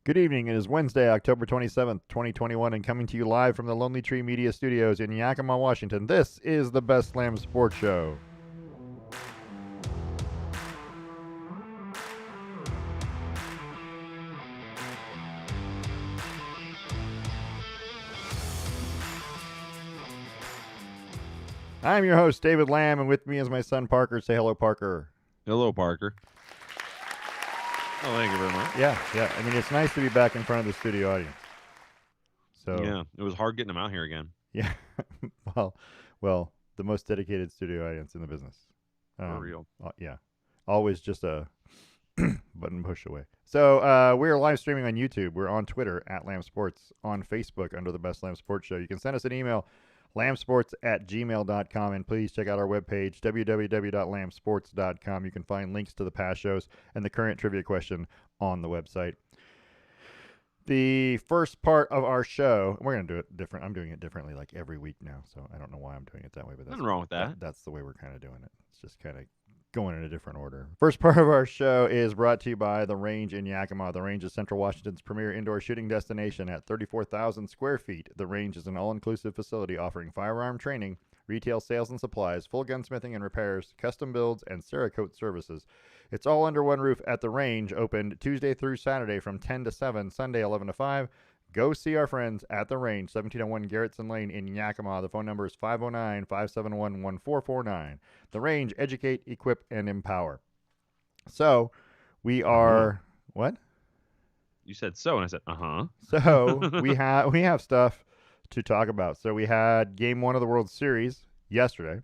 Good evening. It is Wednesday, October 27th, 2021, and coming to you live from the Lonely Tree Media Studios in Yakima, Washington. This is the Best Lamm Sports Show. I'm your host, David Lamm, and with me is my son, Parker. Say hello, Parker. Hello, Parker. Oh, thank you very much. Yeah. I mean, it's nice to be back in front of the studio audience. So Yeah, it was hard getting him out here again. Yeah. well, the most dedicated studio audience in the business. For real. Yeah. Always just a button push away. So we're live streaming on YouTube. We're on Twitter at Lamm Sports, on Facebook under the Best Lamm Sports Show. You can send us an email, lambsports@gmail.com, and please check out our webpage, www.lambsports.com. You can find links to the past shows and the current trivia question on the website. The first part of our show, we're going to do it different. I'm doing it differently like every week now, so I don't know why I'm doing it that way, but Nothing wrong with that. That's the way we're kind of doing it. It's just kind of going in a different order. First part of our show is brought to you by The Range in Yakima. The Range is Central Washington's premier indoor shooting destination at 34,000 square feet. The Range is an all-inclusive facility offering firearm training, retail sales and supplies, full gunsmithing and repairs, custom builds, and Cerakote services. It's all under one roof at The Range, opened Tuesday through Saturday from 10 to 7, Sunday 11 to 5. Go see our friends at The Range, 1701 Garrettson Lane in Yakima. The phone number is 509-571-1449. The Range, educate, equip, and empower. So, we are... What? You said so, and I said, So, we have stuff to talk about. So, we had Game 1 of the World Series yesterday.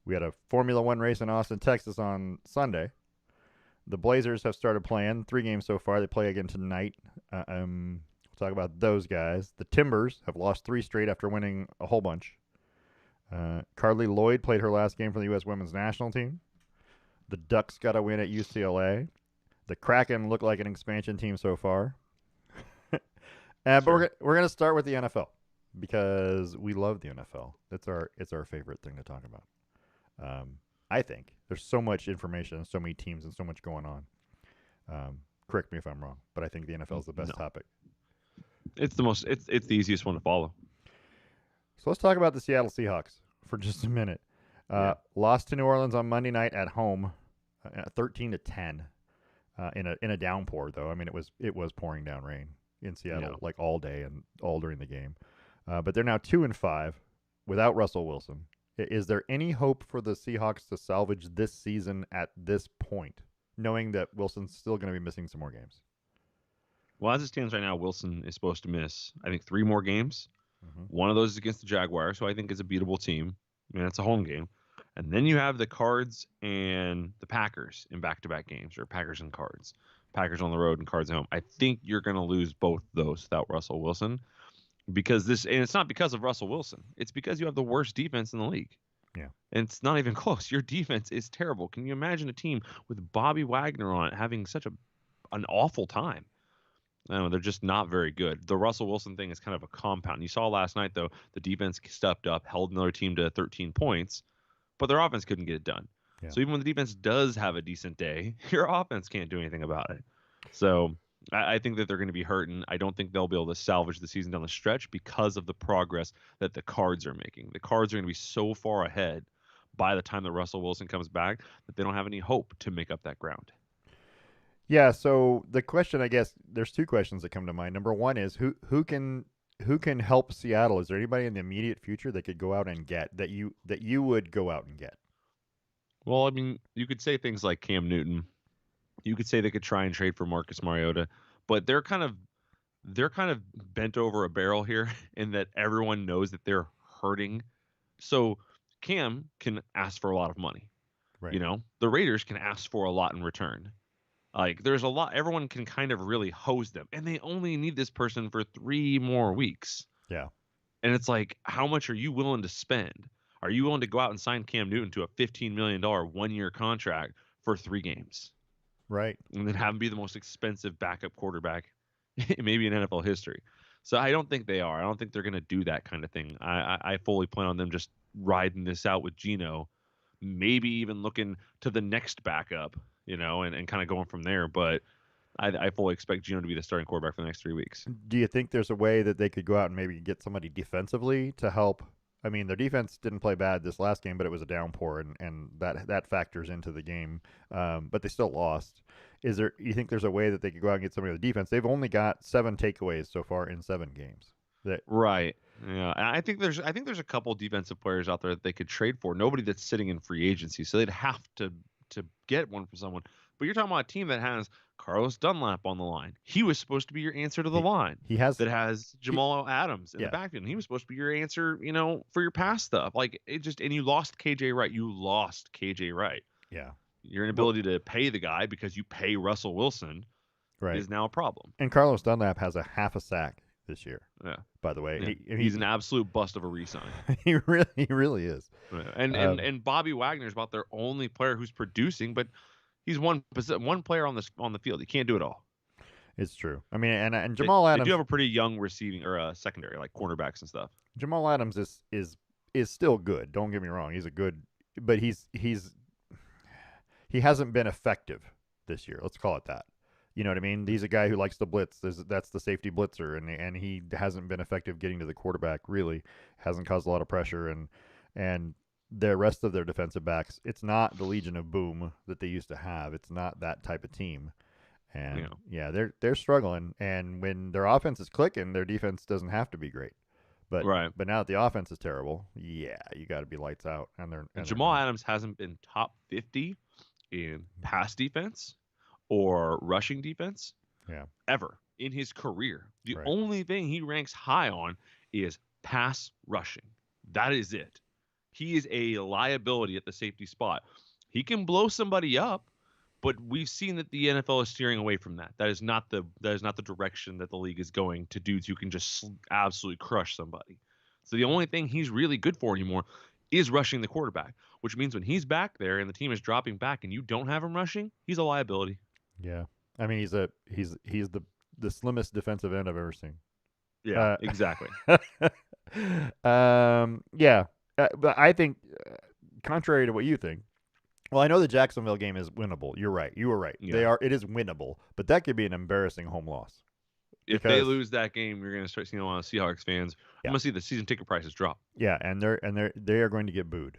We had a Formula One race in Austin, Texas on Sunday. The Blazers have started playing 3 games so far. They play again tonight. We'll talk about those guys. The Timbers have lost 3 straight after winning a whole bunch. Carly Lloyd played her last game for the U.S. women's national team. The Ducks got a win at UCLA. The Kraken look like an expansion team so far. But we're going to start with the NFL because we love the NFL. It's our favorite thing to talk about. I think there's so much information, so many teams, and so much going on. Correct me if I'm wrong, but I think the NFL is the best topic. It's the easiest one to follow. So let's talk about the Seattle Seahawks for just a minute. Lost to New Orleans on Monday night at home, 13-10, in a downpour though. I mean, it was pouring down rain in Seattle like all day and all during the game. But they're now 2-5 without Russell Wilson. Is there any hope for the Seahawks to salvage this season at this point, knowing that Wilson's still going to be missing some more games? Well, as it stands right now, Wilson is supposed to miss, I think, 3 more games. Mm-hmm. One of those is against the Jaguars, who I think is a beatable team. I mean, it's a home game. And then you have the Cards and the Packers in back-to-back games, or Packers and Cards. Packers on the road and Cards at home. I think you're going to lose both those without Russell Wilson. And it's not because of Russell Wilson. It's because you have the worst defense in the league. Yeah. And it's not even close. Your defense is terrible. Can you imagine a team with Bobby Wagner on it having such an awful time? No, they're just not very good. The Russell Wilson thing is kind of a compound. You saw last night, though, the defense stepped up, held another team to 13 points, but their offense couldn't get it done. Yeah. So even when the defense does have a decent day, your offense can't do anything about it. So I think that they're going to be hurting. I don't think they'll be able to salvage the season down the stretch because of the progress that the Cards are making. The Cards are going to be so far ahead by the time that Russell Wilson comes back that they don't have any hope to make up that ground. Yeah, so the question, I guess, there's 2 questions that come to mind. Number one is who can help Seattle? Is there anybody in the immediate future that could go out and get that you would go out and get? Well, I mean, you could say things like Cam Newton. You could say they could try and trade for Marcus Mariota, but they're kind of bent over a barrel here in that everyone knows that they're hurting. So Cam can ask for a lot of money. Right. You know, the Raiders can ask for a lot in return. Like there's a lot, everyone can kind of really hose them, and they only need this person for 3 more weeks. Yeah. And it's like, how much are you willing to spend? Are you willing to go out and sign Cam Newton to a $15 million 1-year contract for 3 games? Right. And then have him be the most expensive backup quarterback maybe in NFL history. So I don't think they are. I don't think they're going to do that kind of thing. I fully plan on them just riding this out with Geno, maybe even looking to the next backup, and kind of going from there. But I fully expect Geno to be the starting quarterback for the next 3 weeks. Do you think there's a way that they could go out and maybe get somebody defensively to help? I mean, their defense didn't play bad this last game, but it was a downpour, and that factors into the game. But they still lost. You think there's a way that they could go out and get somebody on the defense? They've only got 7 takeaways so far in 7 games. Right. Yeah. And I think there's a couple defensive players out there that they could trade for. Nobody that's sitting in free agency, so they'd have to get one from someone. But you're talking about a team that has Carlos Dunlap on the line. He was supposed to be your answer to the line. He has that has Jamal Adams in yeah. the backfield. And he was supposed to be your answer, for your pass stuff. Like and you lost KJ Wright. You lost KJ Wright. Yeah. Your inability to pay the guy because you pay Russell Wilson is now a problem. And Carlos Dunlap has a half a sack this year. Yeah. By the way, yeah. He's an absolute bust of a re-sign. he really is. Yeah. And Bobby Wagner's about their only player who's producing, but he's one player on the field. He can't do it all. It's true. I mean, and Jamal Adams. They do have a pretty young receiving or secondary, like cornerbacks and stuff. Jamal Adams is still good. Don't get me wrong. He's a good, but he hasn't been effective this year. Let's call it that. You know what I mean? He's a guy who likes to blitz. That's the safety blitzer, and he hasn't been effective getting to the quarterback. Really, hasn't caused a lot of pressure, and the rest of their defensive backs. It's not the Legion of Boom that they used to have. It's not that type of team, and they're struggling. And when their offense is clicking, their defense doesn't have to be great. But now that the offense is terrible, you got to be lights out. And Jamal Adams hasn't been top 50 in pass defense or rushing defense ever in his career. The only thing he ranks high on is pass rushing. That is it. He is a liability at the safety spot. He can blow somebody up, but we've seen that the NFL is steering away from that. That is not the direction that the league is going to dudes who can just absolutely crush somebody. So the only thing he's really good for anymore is rushing the quarterback, which means when he's back there and the team is dropping back and you don't have him rushing, he's a liability. Yeah. I mean, he's the slimmest defensive end I've ever seen. Yeah, exactly. Yeah. But I think, contrary to what you think, well, I know the Jacksonville game is winnable. You're right. You were right. Yeah. It is winnable, but that could be an embarrassing home loss. If they lose that game, you're going to start seeing a lot of Seahawks fans. I'm going to see the season ticket prices drop. Yeah, and they are going to get booed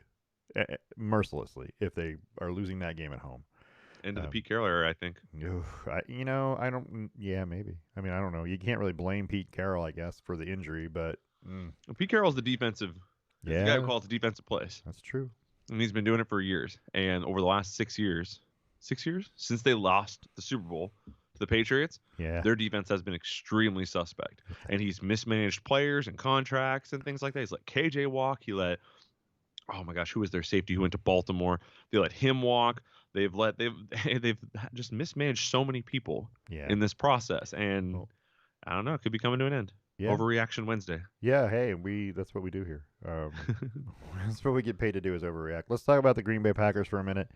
mercilessly if they are losing that game at home. Into the Pete Carroll era, I think. I don't. Yeah, maybe. I mean, I don't know. You can't really blame Pete Carroll, I guess, for the injury, but Pete Carroll's the defensive. Yeah, the guy who calls the defensive plays. That's true. And he's been doing it for years. And over the last 6 years since they lost the Super Bowl to the Patriots, their defense has been extremely suspect. And he's mismanaged players and contracts and things like that. He's let KJ walk. He let, oh my gosh, who was their safety who went to Baltimore? They let him walk. They've just mismanaged so many people in this process. And I don't know, it could be coming to an end. Yeah. Overreaction Wednesday. Yeah, hey, that's what we do here. That's what we get paid to do is overreact. Let's talk about the Green Bay Packers for a minute.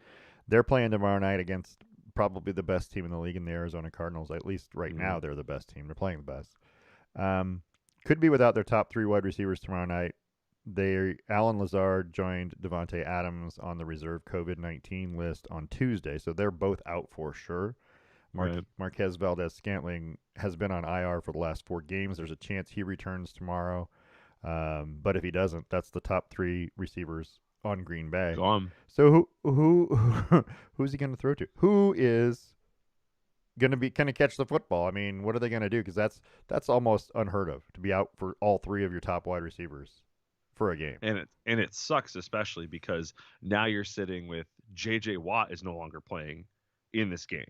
They're playing tomorrow night against probably the best team in the league in the Arizona Cardinals. At least right now, they're the best team. They're playing the best. Could be without their top 3 wide receivers tomorrow night. Alan Lazard joined Devontae Adams on the reserve COVID-19 list on Tuesday, so they're both out for sure. Marquez Valdez-Scantling has been on IR for the last 4 games. There's a chance he returns tomorrow. But if he doesn't, that's the top 3 receivers on Green Bay. Gone. So who's he going to throw to? Who is going to catch the football? I mean, what are they going to do? Because that's almost unheard of, to be out for all 3 of your top wide receivers for a game. And it sucks, especially because now you're sitting with J.J. Watt is no longer playing in this game.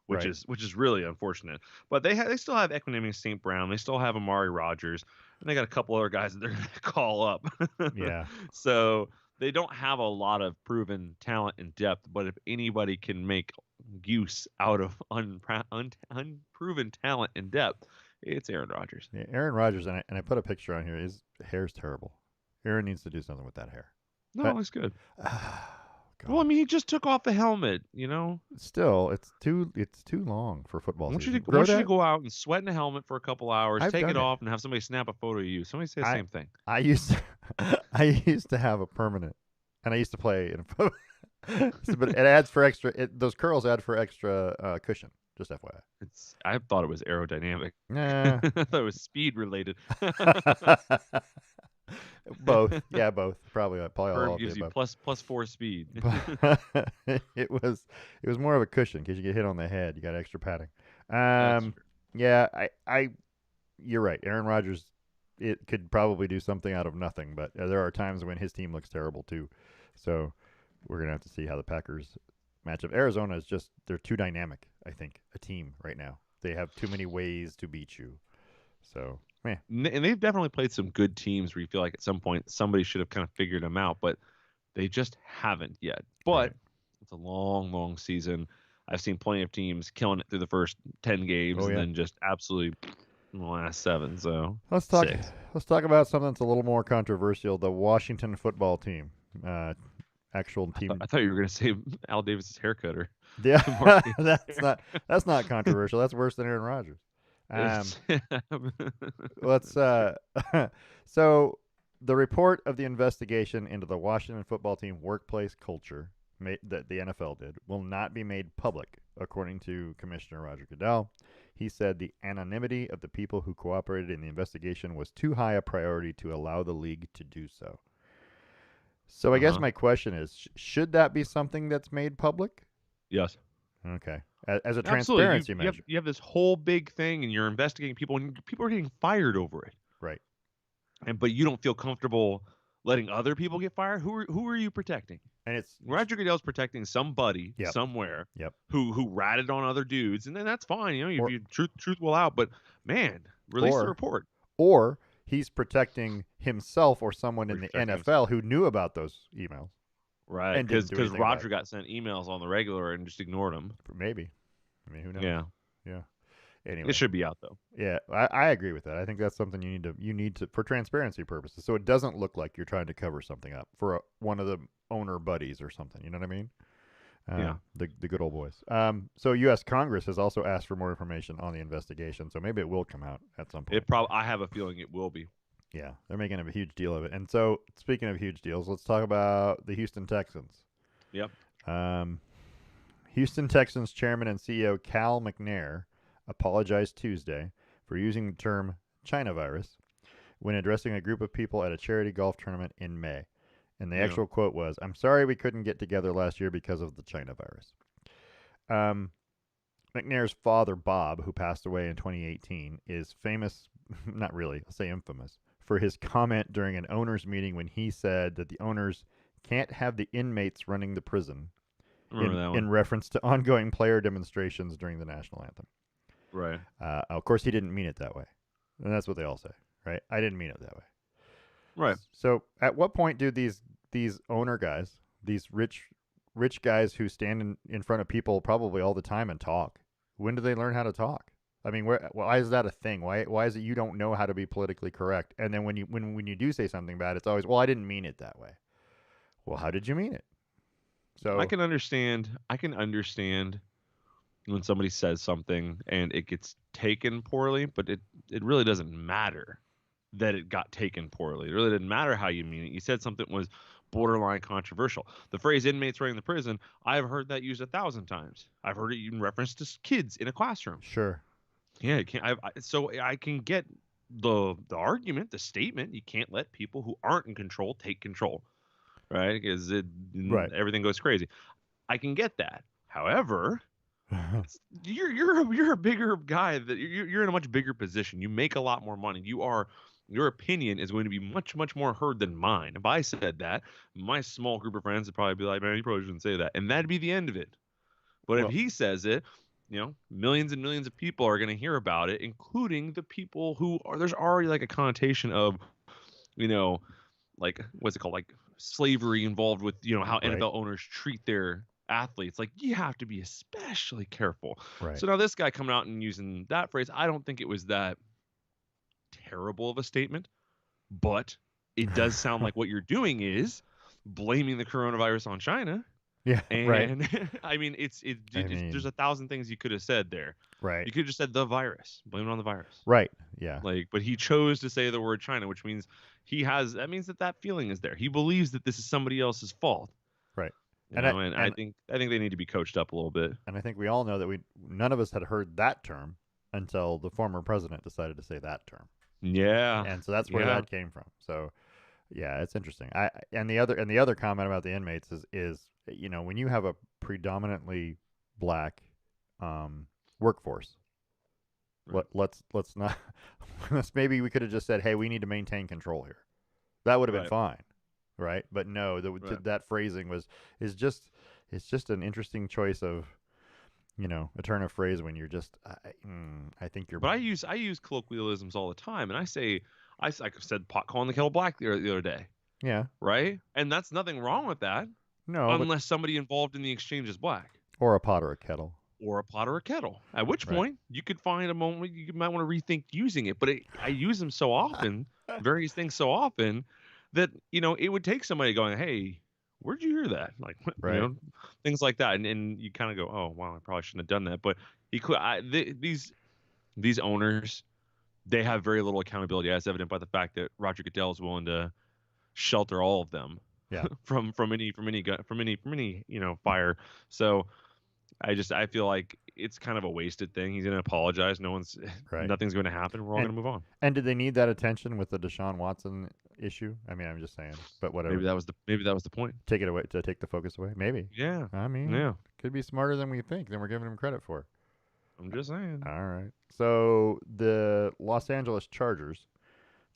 Which is really unfortunate. But they still have Equanimeous St. Brown. They still have Amari Rodgers. And they got a couple other guys that they're going to call up. Yeah. So they don't have a lot of proven talent and depth. But if anybody can make use out of unproven talent and depth, it's Aaron Rodgers. Yeah, Aaron Rodgers, and I put a picture on here. His hair's terrible. Aaron needs to do something with that hair. No, it looks good. Well, I mean, he just took off the helmet, Still, it's too long for football season. I want you to go out and sweat in a helmet for a couple hours, take it off, and have somebody snap a photo of you. Somebody say the same thing. I used to have a permanent, and I used to play in a but it adds for extra. Those curls add for extra cushion. Just FYI. I thought it was aerodynamic. Nah. I thought it was speed related. Both. Yeah, both. Probably all Curve of the gives you above. plus 4 speed. But it was more of a cushion in case you get hit on the head. You got extra padding. That's Um, true. yeah, you're right. Aaron Rodgers, it could probably do something out of nothing, but there are times when his team looks terrible too. So we're gonna have to see how the Packers match up. Arizona is just they're too dynamic. I think a team right now. They have too many ways to beat you. So, And they've definitely played some good teams where you feel like at some point somebody should have kind of figured them out, but they just haven't yet. But right. it's a long, long season. I've seen plenty of teams killing it through the first 10 games Oh and yeah. then just absolutely in the last 7. So Let's talk. 6. Let's talk about something that's a little more controversial. The Washington football team, actual I thought team. I thought you were gonna say Al Davis's haircut or Yeah, Mark Davis' that's hair. not controversial. That's worse than Aaron Rodgers. Um, It's let's. So the report of the investigation into the Washington football team workplace culture that the NFL did will not be made public, according to Commissioner Roger Goodell. He said the anonymity of the people who cooperated in the investigation was too high a priority to allow the league to do so. So I guess uh-huh. my question is, should that be something that's made public? Yes. Okay, as a Absolutely. You transparency you have measure, you have this whole big thing and you're investigating people and people are getting fired over it. right? But you don't feel comfortable letting other people get fired. Who are you protecting? And it's Roger Goodell's protecting somebody yep, somewhere yep. who ratted on other dudes, and then that's fine. You know, if Or you truth will out. But man, release the or report. or he's protecting himself or someone Or in he's the protecting himself. NFL who knew about those emails Right, and didn't do because anything about Roger got sent emails on the regular and just ignored them. it. Maybe. I mean, who knows? Yeah, Yeah. it Anyway, should be out though. yeah, I agree with that. I think that's something you need to for transparency purposes, so it doesn't look like you're trying to cover something up for one of the owner buddies or something. You know what I mean? Yeah, The good old boys. So U.S. Congress has also asked for more information on the investigation, so maybe it will come out at some point. I have a feeling it will be. Yeah, they're making a huge deal of it. And so, speaking of huge deals, let's talk about the Houston Texans. Yep. Um, Houston Texans chairman and CEO Cal McNair apologized Tuesday for using the term China virus when addressing a group of people at a charity golf tournament in May. And the Yeah. actual quote was, "I'm sorry we couldn't get together last year because of the China virus." Um, McNair's father, Bob, who passed away in 2018, is famous, not really, I'll say infamous, for his comment during an owners' meeting when he said that the owners can't have the inmates running the prison Remember that one? in reference to ongoing player demonstrations during the national anthem. Right. Of course, he didn't mean it that way. And that's what they all say, right? I didn't mean it that way. Right. So, at what point do these owner guys, these rich guys who stand in front of people probably all the time and talk, when do they learn how to talk? I mean, why is that a thing? Why is it you don't know how to be politically correct? And then when you do say something bad, it's always, well, I didn't mean it that way. Well, how did you mean it? I So can understand. I can understand when somebody says something and it gets taken poorly, but it really doesn't matter that it got taken poorly. It really didn't matter how you mean it. You said something was borderline controversial. The phrase inmates running the prison, I've heard that used 1,000 times. I've heard it in reference to kids in a classroom. sure, Yeah, it can't, so I can get the argument, the statement. You can't let people who aren't in control take control, right? Because right. everything goes crazy. I can get that. However, you're a bigger guy that you're in a much bigger position. You make a lot more money. Your opinion is going to be much more heard than mine. If I said that, my small group of friends would probably be like, "Man, you probably shouldn't say that," and that'd be the end of it. But if Well, he says it, millions and millions of people are going to hear about it, including the people who are. There's already like a connotation of, you know, like what's it called, like slavery involved with how right, NFL owners treat their athletes. Like you have to be especially careful. right. So now this guy coming out and using that phrase, I don't think it was that terrible of a statement, but it does sound like what you're doing is blaming the coronavirus on China. Yeah, right. And I mean, I there's mean, 1,000 things you could have said there. right, You could have just said the virus, blame it on the virus. right. Yeah, Like, but he chose to say the word China, which means that means that feeling is there. He believes that this is somebody else's fault. right. You know, and I think they need to be coached up a little bit. I think we all know that none of us had heard that term until the former president decided to say that term, Yeah, and so that's where yeah, that came from. So yeah, it's interesting. And the other comment about the inmates is when you have a predominantly black um, workforce, right, let's not maybe we could have just said, hey, we need to maintain control here. That would have been right, fine, right? But no, right. that phrasing is just it's just an interesting choice of a turn of phrase when you're just I think you're But I use colloquialisms all the time, and like I said, pot calling the kettle black the other day, yeah right? And that's nothing wrong with that, no but unless somebody involved in the exchange is black, or a pot or a kettle, or a pot or a kettle. At which right? point you could find a moment you might want to rethink using it. But I use them so often, various things so often, that it would take somebody going, "Hey, where'd you hear that?" Like Right. things like that, and you kind of go, "Oh, wow, I probably shouldn't have done that." But he could. These owners, they have very little accountability, as evident by the fact that Roger Goodell is willing to shelter all of them Yeah. from any fire. So I feel like it's kind of a wasted thing. He's gonna apologize. Right. Nothing's going to happen. We're all And going to move on. and did they need that attention with the Deshaun Watson issue? I mean, I'm just saying, but Maybe whatever. that was the point. Take it away to take the focus away. Maybe. Yeah, I mean, yeah. could be smarter than we think than we're giving him credit for. I'm just saying. All right. So the Los Angeles Chargers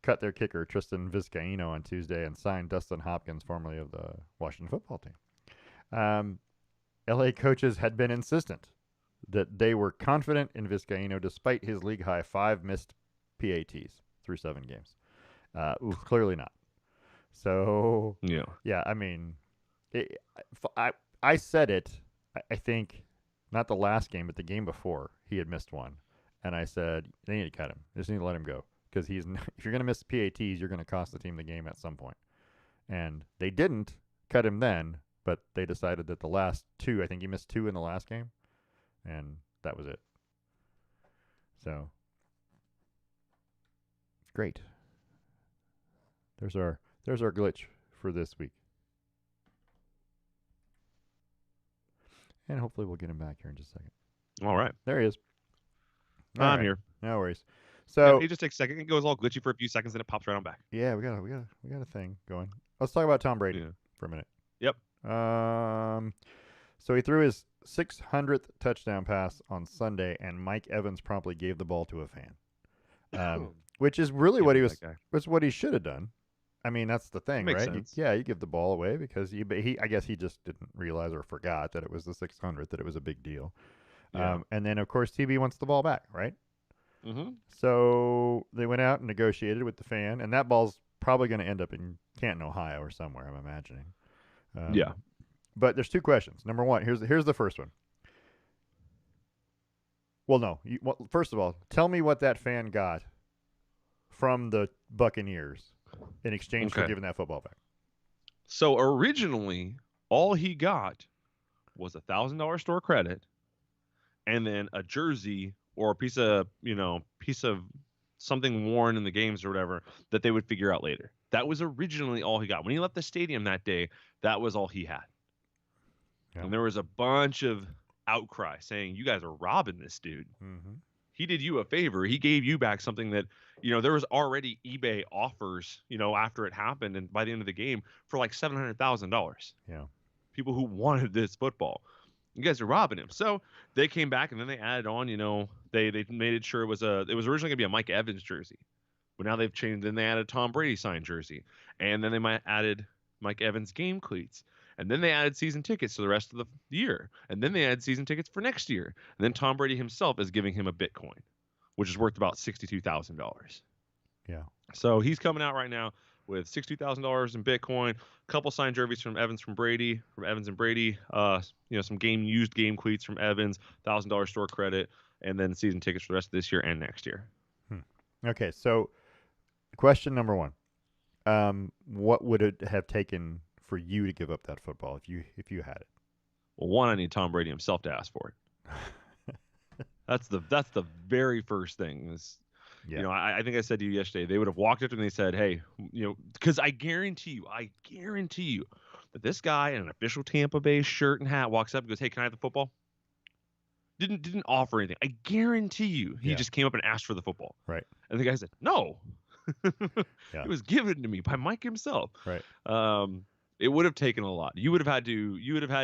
cut their kicker Tristan Vizcaino on Tuesday and signed Dustin Hopkins, formerly of the Washington Football Team. LA coaches had been insistent that they were confident in Vizcaino despite his league high 5 missed PATs through 7 games. Clearly not. So, Yeah, yeah, I mean, it, I said it, I think, not the last game, but the game before, he had missed one. And I said, they need to cut him. They just need to let him go. Because if you're going to miss PATs, you're going to cost the team the game at some point. And they didn't cut him then, but they decided that the last 2, I think he missed 2 in the last game, and that was it. So, great. There's our glitch for this week. And hopefully we'll get him back here in just a second. all right. There he is. All I'm right. here. No worries. Yeah, So it just takes a second. It goes all glitchy for a few seconds, and it pops right on back. yeah, we got a thing going. Let's talk about Tom Brady Yeah. for a minute. Yep. So he threw his 600th touchdown pass on Sunday, and Mike Evans promptly gave the ball to a fan, which is really Can't what he be was. that guy. Was what he should have done. I mean, that's the thing, Makes right? sense. You give the ball away because I guess he just didn't realize or forgot that it was the 600th, that it was a big deal. Yeah. And then, of course, TB wants the ball back, right? Mm-hmm. So they went out and negotiated with the fan, and that ball's probably going to end up in Canton, Ohio, or somewhere. I'm imagining. Yeah. But there's 2 questions. Number one, here's the first one. Well, no. First of all, tell me what that fan got from the Buccaneers in exchange for Okay. giving that football back. So originally, all he got was $1,000 store credit, and then a jersey or a piece of something worn in the games or whatever that they would figure out later. That was originally all he got. When he left the stadium that day, that was all he had. Yeah. And there was a bunch of outcry saying, "You guys are robbing this dude. Mm-hmm. He did you a favor. He gave you back something that, there was already eBay offers, after it happened and by the end of the game for like $700,000. Yeah. People who wanted this football. You guys are robbing him." So they came back and then they added on, they made it sure it was originally gonna be a Mike Evans jersey. But now they've changed, then they added Tom Brady signed jersey. And then they might added Mike Evans game cleats. And then they added season tickets for the rest of the year. And then they added season tickets for next year. And then Tom Brady himself is giving him a Bitcoin, which is worth about $62,000. Yeah. So he's coming out right now with $62,000 in Bitcoin, a couple signed jerseys from Evans and Brady, some used game cleats from Evans, $1,000 store credit, and then season tickets for the rest of this year and next year. Okay. So, question number one: what would it have taken for you to give up that football if you had it? Well, one, I need Tom Brady himself to ask for it. That's the very first thing. Yeah. I think I said to you yesterday, they would have walked up to me and they said, "Hey, because I guarantee you, But this guy in an official Tampa Bay shirt and hat walks up and goes, "Hey, can I have the football?" Didn't offer anything. I guarantee you, he Yeah. just came up and asked for the football. Right. And the guy said, "No." Yeah. It was given to me by Mike himself. Right. It would have taken a lot. You would have had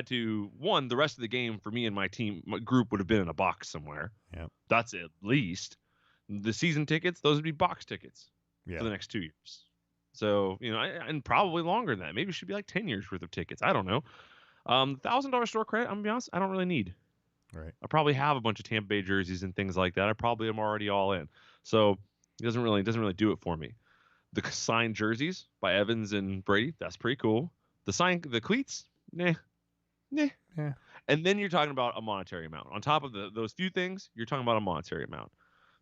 to one, the rest of the game for me and my group would have been in a box somewhere. Yeah. That's at least. The season tickets, those would be box tickets Yeah. for the next 2 years. So, and probably longer than that. Maybe it should be like 10 years worth of tickets. I don't know. $1,000 store credit, I'm gonna be honest, I don't really need. Right. I probably have a bunch of Tampa Bay jerseys and things like that. I probably am already all in. So it doesn't really do it for me. The signed jerseys by Evans and Brady, that's pretty cool. The cleats, nah. Yeah. And then you're talking about a monetary amount. On top of those few things, you're talking about a monetary amount.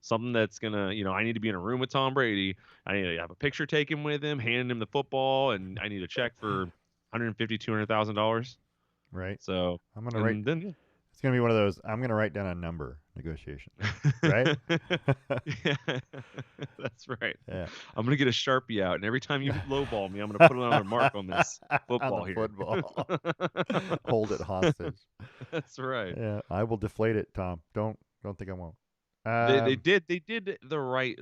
Something that's gonna, I need to be in a room with Tom Brady. I need to have a picture taken with him, handing him the football, and I need a check for $150,000, $200,000. Right. So I'm gonna write. and then It's gonna be one of those. I'm gonna write down a number negotiation. Right. yeah, that's right. Yeah. I'm gonna get a Sharpie out, and every time you lowball me, I'm gonna put another mark on this football On the here. football. Hold it hostage. That's right. Yeah. I will deflate it, Tom. Don't think I won't. They did the right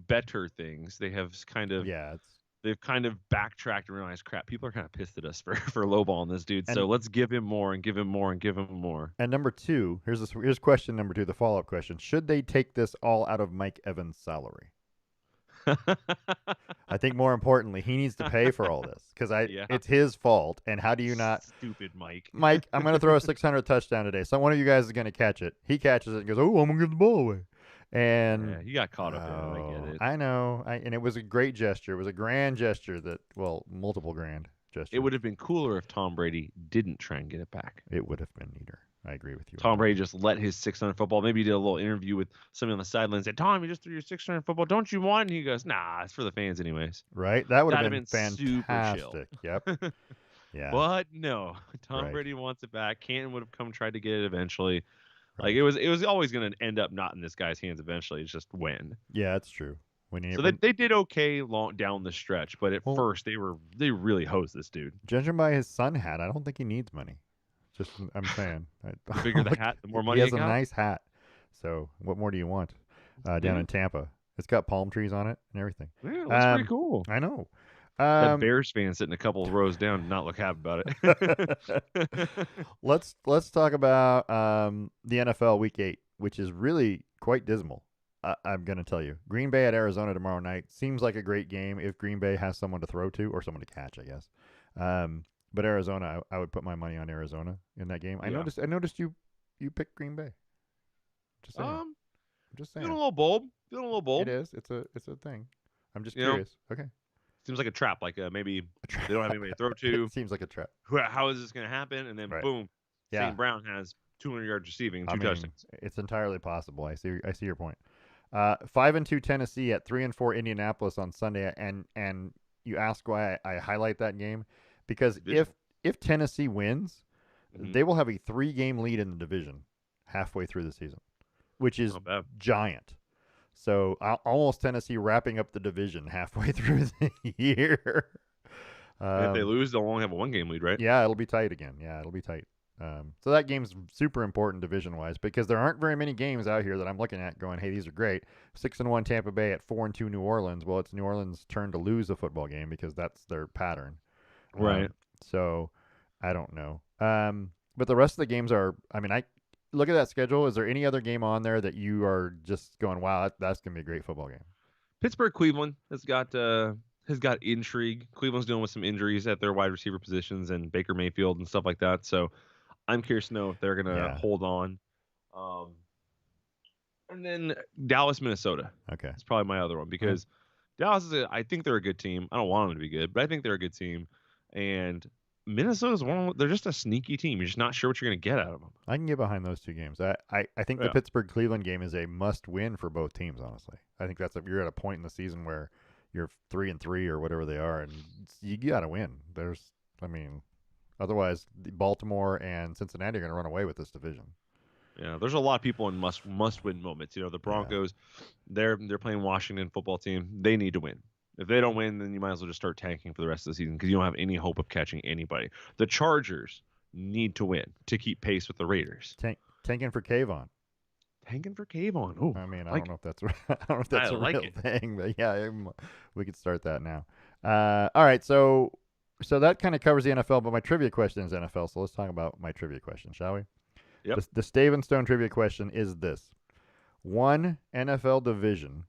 better things. Yeah. They've kind of backtracked and realized, crap, people are kind of pissed at us for lowballing this dude. And- So let's give him more and give him more and give him more. And number two, here's question number two, the follow up question: should they take this all out of Mike Evans' salary? I think more importantly, he needs to pay for all this because Yeah. it's his fault. And how do you not? Stupid Mike. Mike, I'm going to throw a 600 touchdown today. So one of you guys is going to catch it. He catches it and goes, "Oh, I'm going to give the ball away." And Yeah, he got caught up in it. I get it. I know. And it was a great gesture. It was a grand gesture multiple grand gestures. It would have been cooler if Tom Brady didn't try and get it back. It would have been neater. I agree with you. Tom Brady just let his 600 football. Maybe he did a little interview with somebody on the sideline and said, "Tom, you just threw your 600 football. Don't you want?" And he goes, "Nah, it's for the fans anyways." Right? That would have That'd been have been super chill. fantastic. Yep. Yeah. But no, Tom Right. Brady wants it back. Canton would have come tried to get it eventually. Right. Like it was always going to end up not in this guy's hands eventually. It's just when. Yeah, that's true. So they did okay long down the stretch, but at Well- first they really hosed this dude. judging by his son hat, I don't think he needs money. Just I'm saying. The bigger the hat, the more money he has you a got. nice hat. So what more do you want? Down Yeah. in Tampa, it's got palm trees on it and everything. Yeah, it looks pretty cool. I know. That Bears fan sitting a couple of rows down, did not look happy about it. Let's talk about the NFL Week 8, which is really quite dismal. I'm going to tell you. Green Bay at Arizona tomorrow night seems like a great game if Green Bay has someone to throw to or someone to catch, I guess. But Arizona, I would put my money on Arizona in that game. I Yeah. noticed you picked Green Bay. Just saying. I'm just saying. Feeling a little bold. It is. It's a thing. I'm just You know, curious. Okay. Seems like a trap. Like maybe they don't have anybody to throw to. It seems like a trap. How is this going to happen? And then Right. boom, Yeah. St. Brown has 200 yards receiving and two I mean, touchdowns. it's entirely possible. I see your point. 5-2 Tennessee at 3-4 Indianapolis on Sunday, and you ask why I highlight that game because Division. if Tennessee wins, Mhm. they will have a 3-game lead in the division halfway through the season, which is Not bad. giant. So almost Tennessee wrapping up the division halfway through the year. And if they lose, they'll only have a 1-game lead, right? Yeah, it'll be tight again. Yeah, it'll be tight. So that game's super important division-wise because there aren't very many games out here that I'm looking at going, hey, these are great. 6-1 Tampa Bay at 4-2 New Orleans. Well, it's New Orleans' turn to lose a football game because that's their pattern. Right. So I don't know. But the rest of the games are. I mean, I look at that schedule. Is there any other game on there that you are just going, wow, that's gonna be a great football game? Pittsburgh, Cleveland has got intrigue. Cleveland's dealing with some injuries at their wide receiver positions and Baker Mayfield and stuff like that. So I'm curious to know if they're gonna hold on. And then Dallas, Minnesota. Okay. That's probably my other one because Dallas I think they're a good team. I don't want them to be good, but I think they're a good team. And Minnesota's they're just a sneaky team. You're just not sure what you're going to get out of them. I can get behind those two games. I think the Pittsburgh Cleveland game is a must win for both teams. Honestly, I think you're at a point in the season where you're 3-3 or whatever they are, and you got to win. Otherwise, Baltimore and Cincinnati are going to run away with this division. Yeah, there's a lot of people in must win moments. The Broncos, they're playing Washington football team. They need to win. If they don't win, then you might as well just start tanking for the rest of the season because you don't have any hope of catching anybody. The Chargers need to win to keep pace with the Raiders. Tanking for Kayvon. Tanking for Kayvon. Oh, I mean, I like don't it. know if that's I don't know if I that's a like real it. thing, but yeah, we could start that now. All right, so that kind of covers the NFL, but my trivia question is NFL. So let's talk about my trivia question, shall we? Yep. The Stave and Stone trivia question is this: one NFL division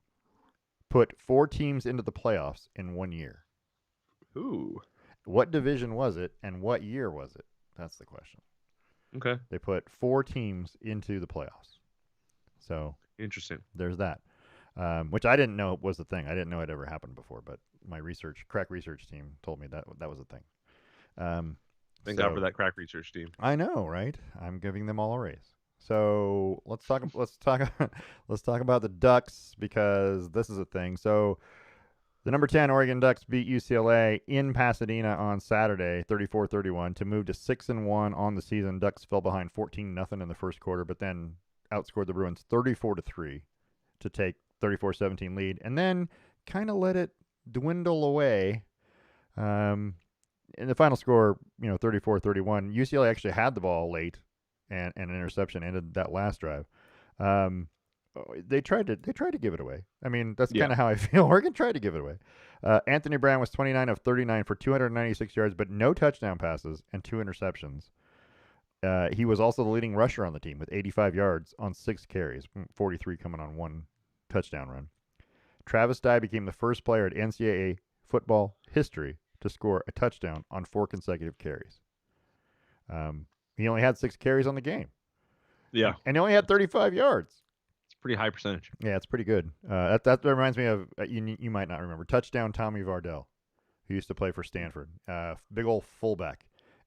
put 4 teams into the playoffs in 1 year. Ooh. What division was it, and what year was it? That's the question. Okay. They put 4 teams into the playoffs. So Interesting. there's that, which I didn't know was the thing. I didn't know it ever happened before, but my crack research team told me that was a thing. Thank God for that crack research team. I know, right? I'm giving them all a raise. So let's talk. Let's talk about the Ducks because this is a thing. So the number 10 Oregon Ducks beat UCLA in Pasadena on Saturday, 34-31, to move to 6-1 on the season. Ducks fell behind 14-0 in the first quarter, but then outscored the Bruins 34-3 to take 34-17 lead, and then kind of let it dwindle away. In the final score, 34-31, UCLA actually had the ball late, and an interception ended that last drive. They tried to give it away. I mean, that's kind of how I feel. Oregon tried to give it away. Anthony Brown was 29 of 39 for 296 yards, but no touchdown passes and 2 interceptions. He was also the leading rusher on the team with 85 yards on 6 carries, 43 coming on 1 touchdown run. Travis Dye became the first player at NCAA football history to score a touchdown on 4 consecutive carries. He only had 6 carries on the game. Yeah. And he only had 35 yards. It's a pretty high percentage. Yeah, it's pretty good. That reminds me of, you might not remember, touchdown Tommy Vardell, who used to play for Stanford. Big old fullback.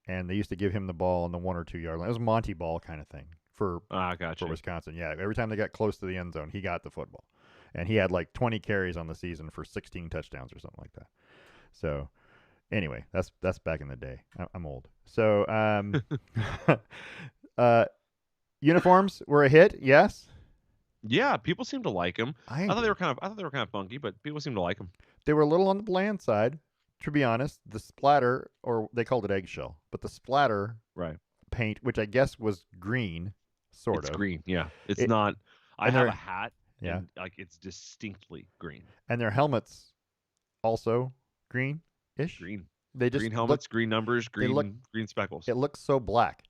And they used to give him the ball on the 1 or 2 yard line. It was Monty Ball kind of thing for Wisconsin. Yeah, every time they got close to the end zone, he got the football. And he had like 20 carries on the season for 16 touchdowns or something like that. So anyway, that's back in the day. I'm old. So uniforms were a hit, yes. Yeah, people seem to like him. I thought they were kind of funky, but people seem to like them. They were a little on the bland side, to be honest. The splatter, or they called it eggshell, but the splatter paint, which I guess was green, sort of. It's green, yeah. It's not. I have a hat, and like it's distinctly green. And their helmets also green-ish. Green. They just green helmets, green numbers, green speckles. It looks so black.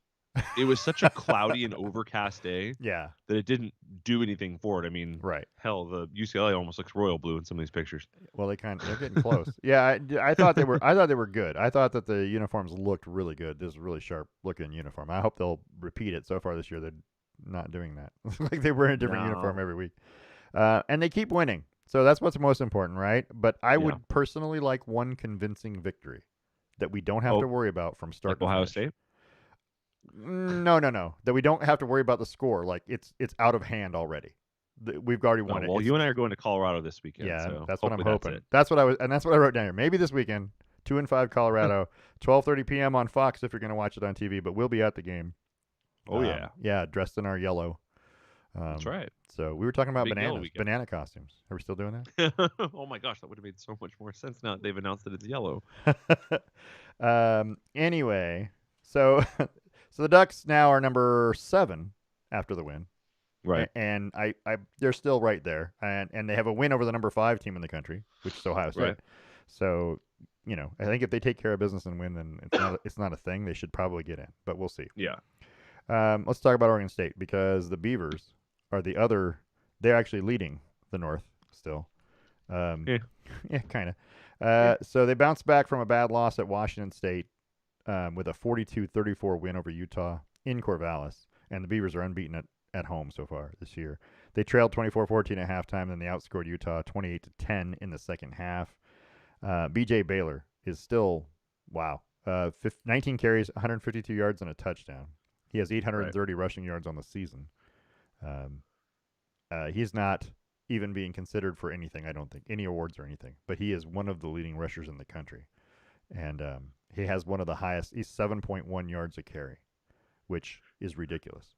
It was such a cloudy and overcast day that it didn't do anything for it. I mean, hell, the UCLA almost looks royal blue in some of these pictures. Well, they're getting close. Yeah, I thought they were good. I thought that the uniforms looked really good. This is a really sharp looking uniform. I hope they'll repeat it. So far this year, they're not doing that. Like they wear a different uniform every week, and they keep winning. So that's what's most important, right? But I would personally like one convincing victory that we don't have to worry about from start to finish. Ohio State. No. That we don't have to worry about the score. Like it's out of hand already. We've already won it. Well, you and I are going to Colorado this weekend. Yeah, so that's what I'm hoping. That's what I wrote down here. Maybe this weekend, 2-5 Colorado, 12:30 p.m. on Fox if you're going to watch it on TV. But we'll be at the game. Oh yeah, dressed in our yellow. That's right. So we were talking about banana costumes. Are we still doing that? Oh my gosh, that would have made so much more sense now that they've announced that it's yellow. Anyway, so the Ducks now are number 7 after the win. Right. And they're still right there. And they have a win over the number 5 team in the country, which is Ohio State. Right. So, I think if they take care of business and win, then it's not a thing. They should probably get in, but we'll see. Yeah. Let's talk about Oregon State because the Beavers are they're actually leading the North still. Yeah, kind of. So they bounced back from a bad loss at Washington State with a 42-34 win over Utah in Corvallis. And the Beavers are unbeaten at home so far this year. They trailed 24-14 at halftime, then they outscored Utah 28-10 in the second half. B.J. Baylor is still, 19 carries, 152 yards, and a touchdown. He has 830 rushing yards on the season. He's not even being considered for anything, I don't think, any awards or anything. But he is one of the leading rushers in the country. And he has one of the highest. He's 7.1 yards a carry, which is ridiculous.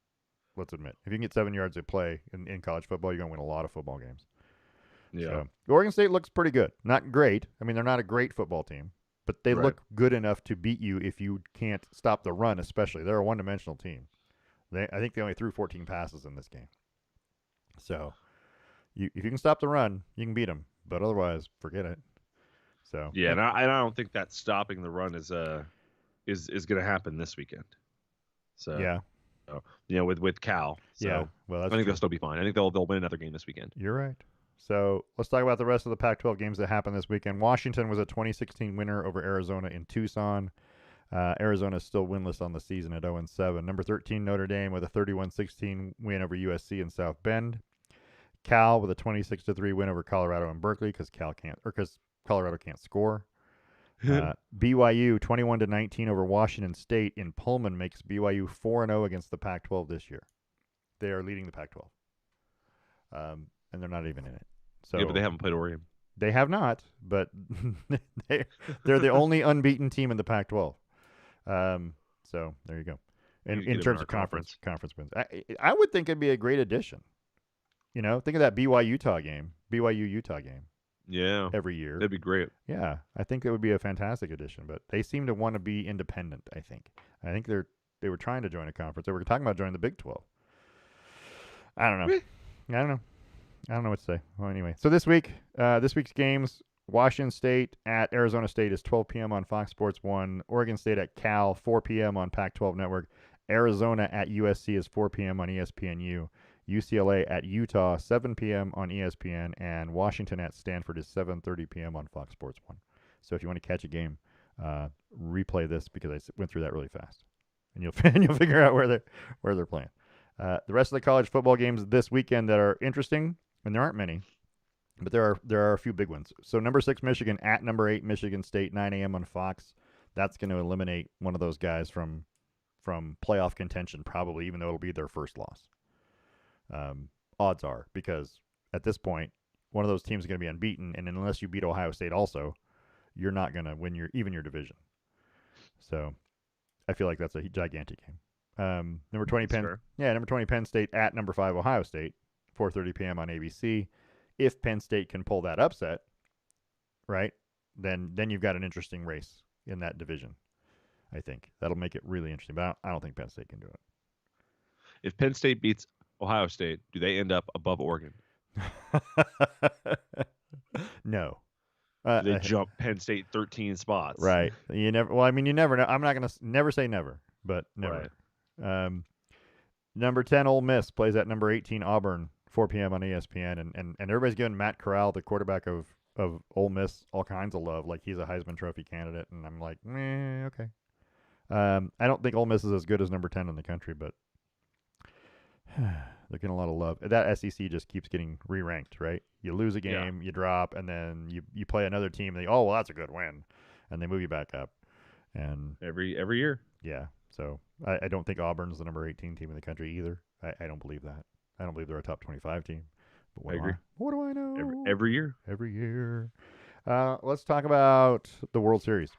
Let's admit. If you can get 7 yards a play in college football, you're going to win a lot of football games. Yeah. So Oregon State looks pretty good. Not great. I mean, they're not a great football team, but they Right. look good enough to beat you if you can't stop the run. Especially, they're a one-dimensional team. I think they only threw 14 passes in this game. So if you can stop the run, you can beat them. But otherwise, forget it. So Yeah, and I don't think that stopping the run is going to happen this weekend. So, yeah, with Cal. yeah. So Well, I that's think true. they'll still be fine. I think they'll win another game this weekend. You're right. So let's talk about the rest of the Pac-12 games that happened this weekend. Washington was a 2016 winner over Arizona in Tucson. Arizona is still winless on the season at 0-7. Number 13 Notre Dame with a 31-16 win over USC in South Bend. Cal with a 26-3 win over Colorado and Berkeley because Colorado can't score. BYU 21-19 over Washington State in Pullman makes BYU 4-0 against the Pac-12 this year. They are leading the Pac-12, and they're not even in it. So Yeah, but they haven't played Oregon. they have not, but they're the only unbeaten team in the Pac-12. So there you go. In terms of conference wins, I would think it'd be a great addition. Think of that BYU Utah game Yeah, every year. that'd be great. Yeah, I think it would be a fantastic addition. But they seem to want to be independent. I think they were trying to join a conference. They were talking about joining the Big 12. I don't know. I don't know what to say. Well, anyway, so this week's games: Washington State at Arizona State is 12 p.m. on Fox Sports 1. Oregon State at Cal 4 p.m. on Pac-12 Network. Arizona at USC is 4 p.m. on ESPNU. UCLA at Utah 7 p.m. on ESPN, and Washington at Stanford is 7:30 p.m. on Fox Sports 1. So if you want to catch a game, replay this because I went through that really fast, and you'll figure out where they're playing. The rest of the college football games this weekend that are interesting, and there aren't many, but there are a few big ones. So number 6 Michigan at number 8 Michigan State 9 a.m. on Fox. That's going to eliminate one of those guys from playoff contention probably, even though it'll be their first loss. Odds are, because at this point, one of those teams is going to be unbeaten, and unless you beat Ohio State also, you're not going to win your division. So I feel like that's a gigantic game. Number 20 Penn State at number 5 Ohio State, 4:30 p.m. on ABC. If Penn State can pull that upset, right, then you've got an interesting race in that division. I think that'll make it really interesting, but I don't think Penn State can do it. If Penn State beats Ohio State, do they end up above Oregon? No. Do they jump Penn State 13 spots? Right. You never. Well, I mean, you never know. I'm not gonna never say never, but never. Right. Number 10 Ole Miss plays at number 18 Auburn, 4 p.m. on ESPN, and everybody's giving Matt Corral, the quarterback of Ole Miss, all kinds of love, like he's a Heisman Trophy candidate, and I'm like, okay. I don't think Ole Miss is as good as number 10 in the country, but they're getting a lot of love. That SEC just keeps getting re-ranked, right? You lose a game, you drop, and then you play another team, and well, that's a good win, and they move you back up. And every year. Yeah. So I don't think Auburn's the number 18 team in the country either. I don't believe that. I don't believe they're a top 25 team. But I agree. What do I know? Every year. Every year. Let's talk about the World Series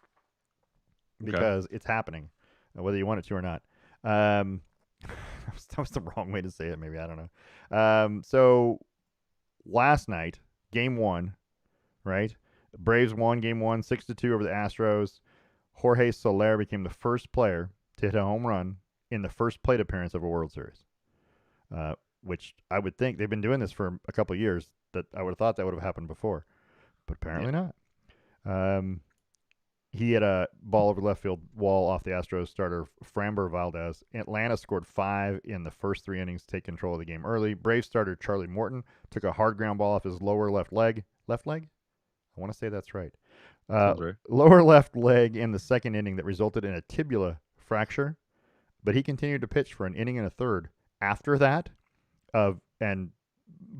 because it's happening, whether you want it to or not. That was the wrong way to say it. Maybe, I don't know. So last night, Game 1, right? Braves won Game 1, 6-2 over the Astros. Jorge Soler became the first player to hit a home run in the first plate appearance of a World Series, which I would think they've been doing this for a couple of years. That I would have thought that would have happened before, but apparently not. He had a ball over the left field wall off the Astros starter Framber Valdez. Atlanta scored 5 in the first 3 innings to take control of the game early. Braves starter Charlie Morton took a hard ground ball off his lower left leg. Left leg? I want to say that's right. Sounds right. Lower left leg in the second inning that resulted in a tibia fracture, but he continued to pitch for an inning and a third after that, and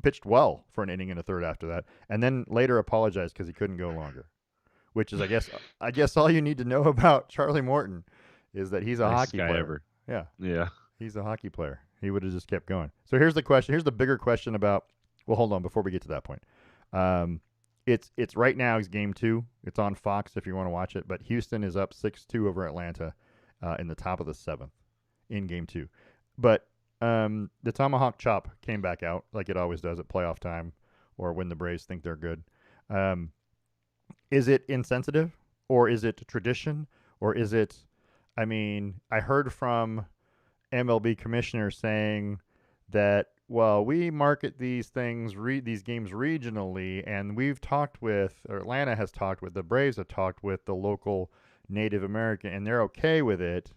pitched well for an inning and a third after that, and then later apologized because he couldn't go longer. Which is, I guess all you need to know about Charlie Morton is that he's a hockey player. Ever. Yeah. He's a hockey player. He would have just kept going. So here's the question. Here's the bigger question about. Well, hold on before we get to that point. It's right now. It's Game 2. It's on Fox if you want to watch it. But Houston is up 6-2 over Atlanta in the top of the 7th in Game 2. But the tomahawk chop came back out like it always does at playoff time. or when the Braves think they're good. Um, is it insensitive, or is it tradition, or is it? I mean, I heard from MLB commissioner saying that, well, we market these these games regionally, and we've talked with, or Atlanta has talked with, the Braves have talked with the local Native American, and they're okay with it,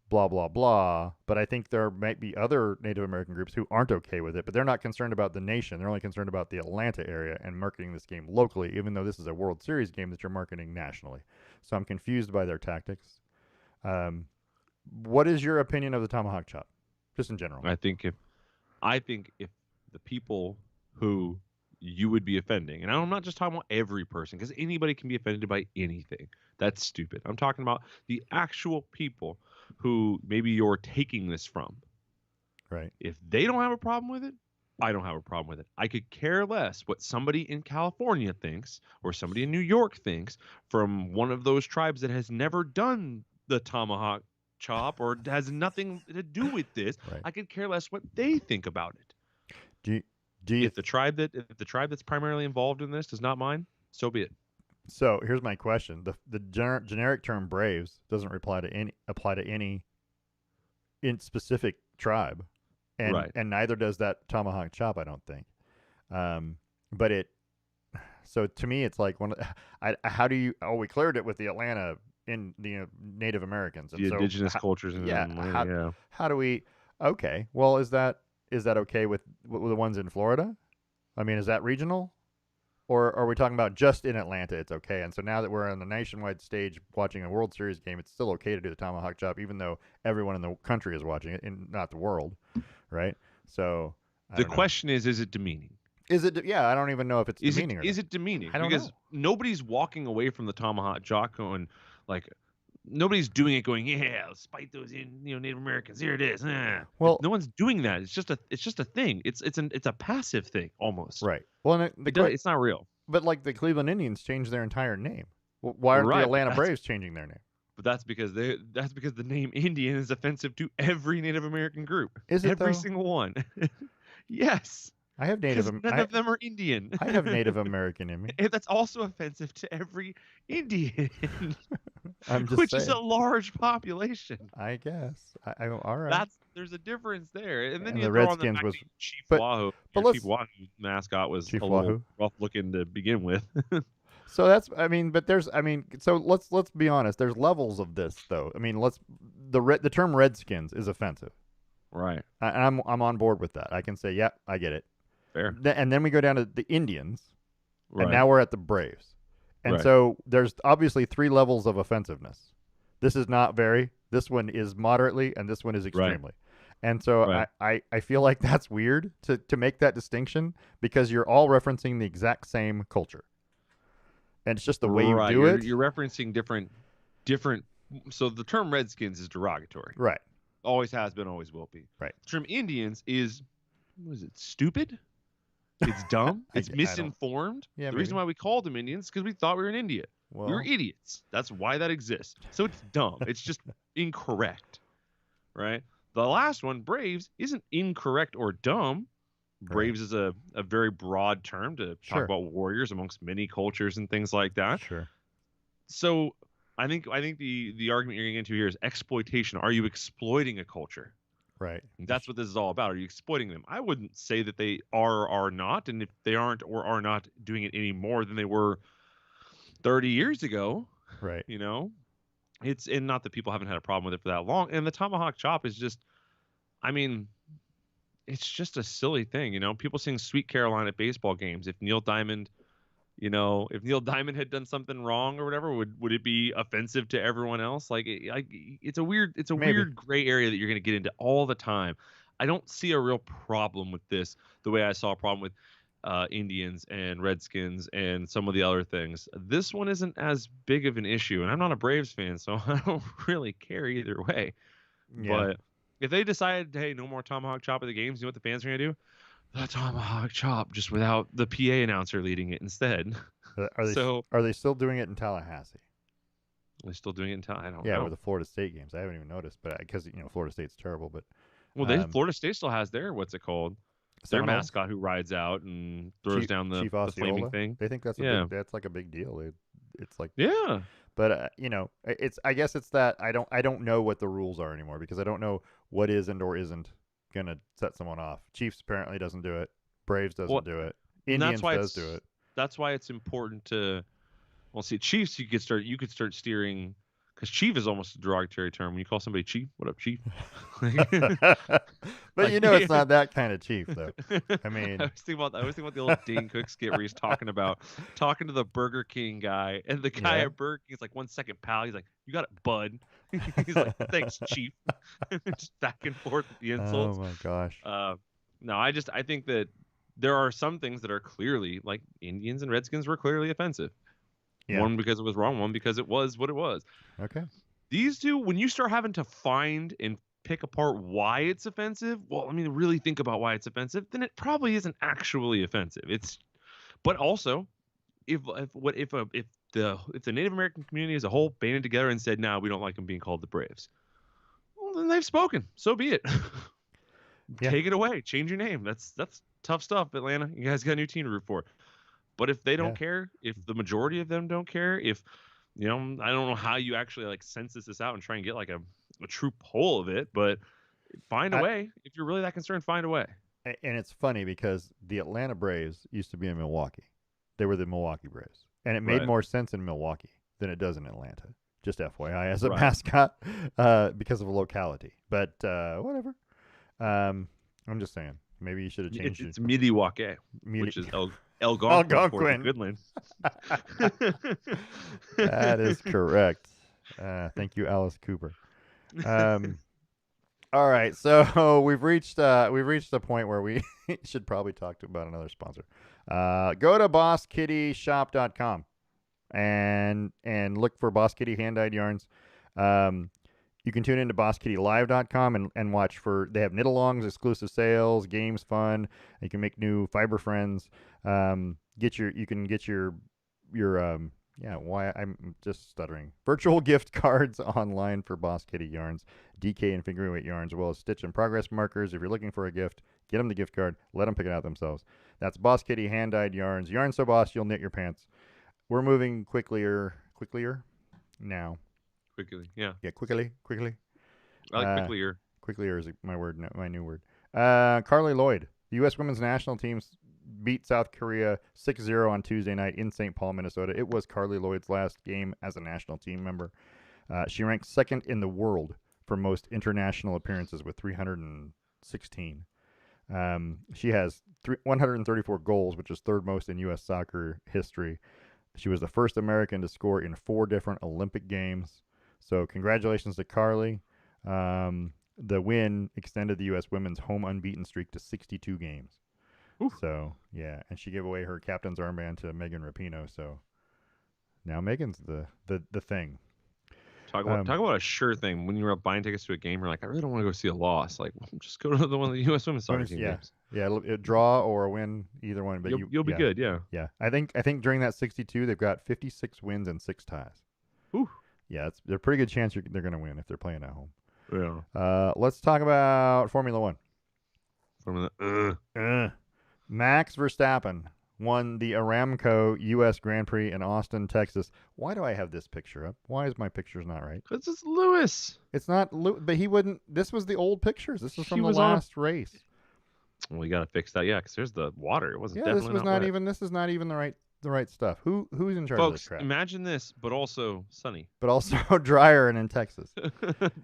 blah, blah, blah. But I think there might be other Native American groups who aren't okay with it, but they're not concerned about the nation. They're only concerned about the Atlanta area and marketing this game locally, even though this is a World Series game that you're marketing nationally. So I'm confused by their tactics. Um, what is your opinion of the tomahawk chop, just in general? I think if the people who you would be offending, and I'm not just talking about every person, because anybody can be offended by anything. That's stupid. I'm talking about the actual people who maybe you're taking this from. Right. If they don't have a problem with it, I don't have a problem with it. I could care less what somebody in California thinks or somebody in New York thinks from one of those tribes that has never done the tomahawk chop or has nothing to do with this. Right. I could care less what they think about it. Do you, do you If the tribe that's primarily involved in this does not mind, so be it. so here's my question. The generic term Braves doesn't apply to any in specific tribe, Right. and neither does that tomahawk chop, I don't think. But it so to me it's like how do you, oh, we cleared it with the Atlanta in the Native Americans, and The so indigenous cultures in yeah, Atlanta, yeah. how do we, okay, well, is that okay with the ones in Florida? I mean, is that regional? Or are we talking about just in Atlanta? It's okay. And so now that we're on the nationwide stage watching a World Series game, it's still okay to do the tomahawk chop, even though everyone in the country is watching it, and not the world, right? So I The don't know. question is it demeaning? Is it? Yeah, I don't even know if it's Is it demeaning or is not. it demeaning? I don't Because know. nobody's walking away from the tomahawk chop going like nobody's doing it going, yeah, let's spite those Native Americans. Here it is. Well, No one's doing that. It's just a thing. It's a passive thing almost. right. Well, and It's not real. but like the Cleveland Indians changed their entire name. Why aren't the Right, Atlanta Braves changing their name? but that's because the name Indian is offensive to every Native American group. Is it Every though? single one. Yes. I have Because none of them are Indian. I have Native American in me. And that's also offensive to every Indian, I'm just which saying. is a large population. I guess. All right. There's a difference there, and then And you the throw on the Redskins fact was, that Chief but Wahoo, but your Chief let's Wahoo mascot was Chief a little Wahoo. rough looking to begin with. So that's, I mean, but there's, I mean, so let's be honest. There's levels of this, though. I mean, the term Redskins is offensive. Right. I'm on board with that. I can say, yeah, I get it. Fair. And then we go down to the Indians, Right. and now we're at the Braves. And Right. so there's obviously three levels of offensiveness. This is not very. This one is moderately, and this one is extremely. And so Right. I feel like that's weird to make that distinction, because you're all referencing the exact same culture. And it's just the way you do it. You're referencing different. So the term Redskins is derogatory. Right. Always has been, always will be. Right. The term Indians is, what is it? Stupid. It's dumb. I It's don't- misinformed. Yeah, The reason maybe. why we called them Indians is because we thought we were in India. We were Well, idiots. That's why that exists. So it's dumb. It's just incorrect. Right? The last one, Braves, isn't incorrect or dumb. Braves is a very broad term to Sure. talk about warriors amongst many cultures and things like that. Sure. So I think the argument you're getting into here is exploitation. Are you exploiting a culture? Right. And that's what this is all about. Are you exploiting them? I wouldn't say that they are or are not, and if they aren't or are not doing it any more than they were 30 years ago, Right. it's, and not that people haven't had a problem with it for that long. And the tomahawk chop is just, I mean, it's just a silly thing. People sing Sweet Caroline at baseball games. If Neil Diamond had done something wrong or whatever, would it be offensive to everyone else? It's a weird Maybe. gray area that you're going to get into all the time. I don't see a real problem with this the way I saw a problem with Indians and Redskins and some of the other things. This one isn't as big of an issue, and I'm not a Braves fan, so I don't really care either way. Yeah. But if they decided, hey, no more tomahawk chop at the games, you know what the fans are going to do? The tomahawk chop, just without the PA announcer leading it instead. Are they still doing it in Tallahassee? They're still doing it in town. I don't Yeah, know. with the Florida State games. I haven't even noticed, but because Florida State's terrible. But Well, Florida State still has their, what's it called? their Seminoles, mascot who rides out and throws Chief down Chief the flaming Osceola. thing. They think Yeah, that's like a big deal. It's like, yeah. but it's I guess it's that I don't know what the rules are anymore because I don't know what is and or isn't gonna set someone off. Chiefs apparently doesn't do it. Braves Well, doesn't do it. and Indians does do it. that's why it's important to. Well, see, Chiefs, you could start steering because chief is almost a derogatory term. When you call somebody chief, what up, chief? like, But like, it's not that kind of chief though. I mean, I was thinking about the old Dane Cook skit where he's talking to the Burger King guy, and the guy yeah. at Burger King's like, 1 second, pal. He's like, you got it, bud. He's like, thanks, chief. Just back and forth with the Oh insults. my gosh. No, I think that there are some things that are clearly like Indians and Redskins were clearly offensive. Yeah. One because it was wrong, one because it was what it was. Okay. These two, when you start having to find and pick apart why it's offensive, well, I mean, really think about why it's offensive, then it probably isn't actually offensive. But also, if the Native American community as a whole banded together and said, "No, we don't like them being called the Braves," well, then they've spoken. So be it. Yeah. Take it away. Change your name. That's tough stuff, Atlanta. You guys got a new team to root for. But if they don't Yeah. care, if the majority of them don't care, if I don't know how you actually like census this out and try and get like a true poll of it, but find a I, way. If you're really that concerned, find a way. and it's funny because the Atlanta Braves used to be in Milwaukee. They were the Milwaukee Braves, and it made Right. more sense in Milwaukee than it does in Atlanta. Just FYI, as a Right. mascot, because of locality. But whatever. I'm just saying. Maybe you should have changed It's Milwaukee, which is Algonquin for the Algonquin. Goodland. That is correct. Thank you, Alice Cooper. All right, so we've reached the point where we should probably talk about another sponsor. Go to BossKittyShop.com and look for Boss Kitty hand-dyed yarns. You can tune into BossKittyLive.com and watch they have knit-alongs, exclusive sales, games, fun. You can make new fiber friends. You can get your why I'm just stuttering. Virtual gift cards online for Boss Kitty yarns, DK and figure weight yarns, as well as stitch and progress markers. If you're looking for a gift, get them the gift card. Let them pick it out themselves. That's Boss Kitty hand-dyed yarns. Yarn so boss, you'll knit your pants. We're moving quicklier now. Quickly, yeah. Yeah, quickly. I like quicklier. Quicklier is my new word. Carly Lloyd, the U.S. women's national team beat South Korea 6-0 on Tuesday night in St. Paul, Minnesota. It was Carly Lloyd's last game as a national team member. She ranks second in the world for most international appearances with 316. She has 134 goals, which is third most in U.S. soccer history. She was the first American to score in 4 different Olympic games. So congratulations to Carly. The win extended the U.S. women's home unbeaten streak to 62 games. Oof. So, yeah, and she gave away her captain's armband to Megan Rapinoe. So now Megan's the thing. Talk about a sure thing. When you're buying tickets to a game, you're like, I really don't want to go see a loss. Like, just go to the one of the U.S. women's soccer team games. Yeah, a draw or a win, either one. But you'll be good. Yeah. Yeah, I think during that 62, they've got 56 wins and 6 ties. Ooh. Yeah, they're a pretty good chance they're going to win if they're playing at home. Yeah. Let's talk about Formula One. Max Verstappen won the Aramco U.S. Grand Prix in Austin, Texas. Why do I have this picture up? Why is my pictures not right? Because it's Lewis. It's not, but he wouldn't. This was the old pictures. This was from the last race. Well, you got to fix that, yeah, because there's the water. It wasn't. Yeah, definitely this was not even. This is not even the right stuff. Who's in charge of this Folks, crap? imagine this, but also sunny. But also drier and in Texas.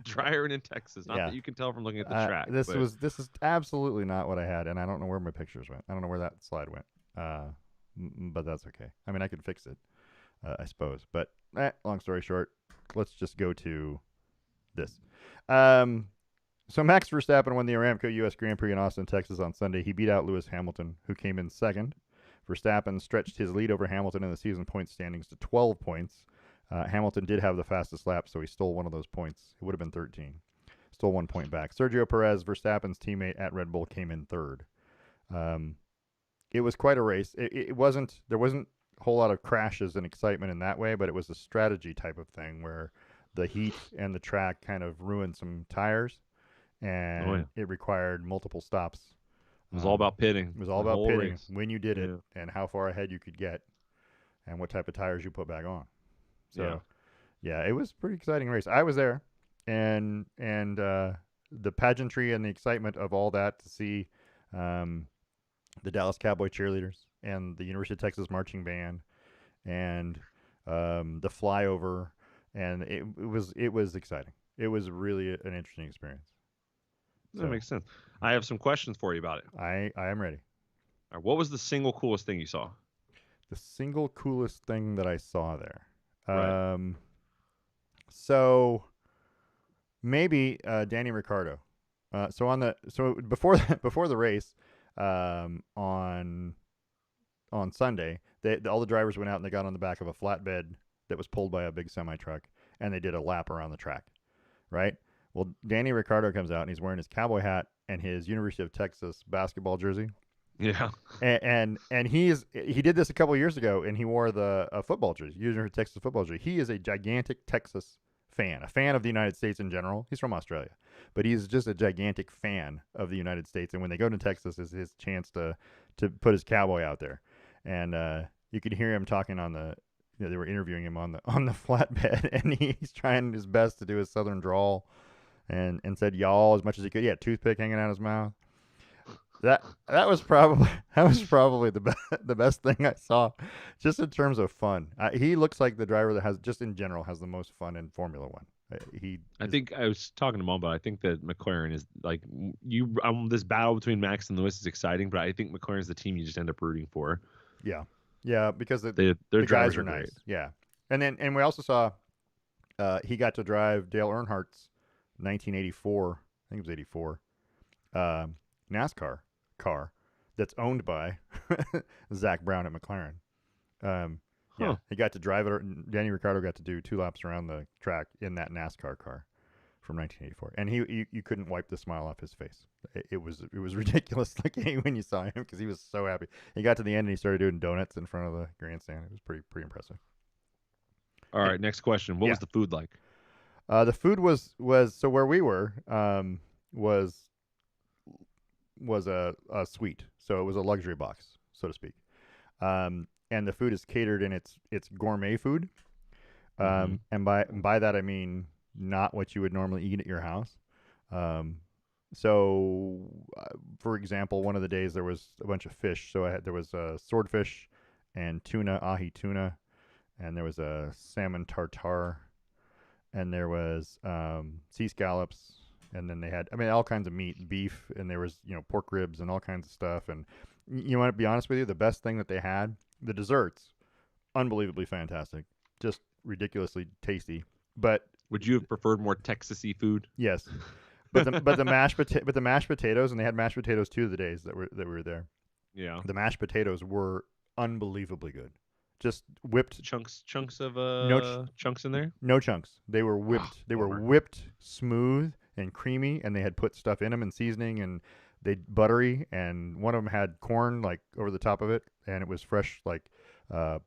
Drier and in Texas. Not that you can tell from looking at the track. This is absolutely not what I had, and I don't know where my pictures went. I don't know where that slide went. But that's okay. I mean, I could fix it, I suppose. But long story short, let's just go to this. So Max Verstappen won the Aramco U.S. Grand Prix in Austin, Texas on Sunday. He beat out Lewis Hamilton, who came in second. Verstappen stretched his lead over Hamilton in the season point standings to 12 points. Hamilton did have the fastest lap, so he stole one of those points. It would have been 13. Stole 1 point back. Sergio Perez, Verstappen's teammate at Red Bull, came in third. It was quite a race. There wasn't a whole lot of crashes and excitement in that way, but it was a strategy type of thing where the heat and the track kind of ruined some tires, and it required multiple stops It was all about It pitting was all the about whole pitting race. when you did it Yeah. and how far ahead you could get and what type of tires you put back on. Yeah. So yeah, it was a pretty exciting race. I was there, and the pageantry and the excitement of all that to see um, the Dallas Cowboy cheerleaders and the University of Texas marching band and the flyover, and it was exciting. It was really an interesting experience. That So makes sense. I have some questions for you about it. I am ready. All right, what was the single coolest thing you saw? The single coolest thing that I saw there. Right. So maybe Danny Ricciardo. So before before the race, on Sunday, all the drivers went out and they got on the back of a flatbed that was pulled by a big semi truck, and they did a lap around the track. Right. Well, Danny Ricciardo comes out and he's wearing his cowboy hat and his University of Texas basketball jersey, Yeah. and he did this a couple of years ago, and he wore the football jersey, University of Texas football jersey. He is a gigantic Texas fan, a fan of the United States in general. He's from Australia, but he's just a gigantic fan of the United States. And when they go to Texas, is his chance to put his cowboy out there, and you could hear him talking on the. They were interviewing him on the flatbed, and he's trying his best to do his southern drawl, and said y'all as much as he could. He had a toothpick hanging out his mouth. That was probably the best thing I saw, just in terms of fun. He looks like the driver that has just in general has the most fun in Formula One. He I is, think I was talking to Mom, but I think that McLaren is like you. This battle between Max and Lewis is exciting, but I think McLaren's the team you just end up rooting for. yeah, because Their the guys drivers are are great. nice. Yeah, and we also saw he got to drive Dale Earnhardt's 1984, I think it was 84, NASCAR car that's owned by Zach Brown at McLaren. Yeah, Huh. he got to drive it. Danny Ricciardo got to do 2 laps around the track in that NASCAR car from 1984, and you couldn't wipe the smile off his face. It was ridiculous looking when you saw him because he was so happy. He got to the end and he started doing donuts in front of the grandstand. It was pretty impressive. All right. Next question. What Yeah, was the food like? the food was so where we were was a suite, so it was a luxury box, so to speak. And the food is catered and it's gourmet food. Mm-hmm. And by that I mean not what you would normally eat at your house. Um, so, for example, one of the days there was a bunch of fish. So there was swordfish and tuna, ahi tuna, and there was a salmon tartare, and there was sea scallops, and then they had, I mean, all kinds of meat, beef, and there was pork ribs and all kinds of stuff. And you want to be honest with you, the best thing that they had, the desserts, unbelievably fantastic, just ridiculously tasty. But Would you have preferred more Texasy food? yes, but the mashed potatoes, and they had mashed potatoes 2 of the days that we were there. Yeah. The mashed potatoes were unbelievably good. Just whipped, Chunks of no chunks in there. no chunks. They were Oh, whipped. They were bummer. whipped smooth and creamy, and they had put stuff in them and seasoning, and they buttery. And one of them had corn like over the top of it, and it was fresh like uh,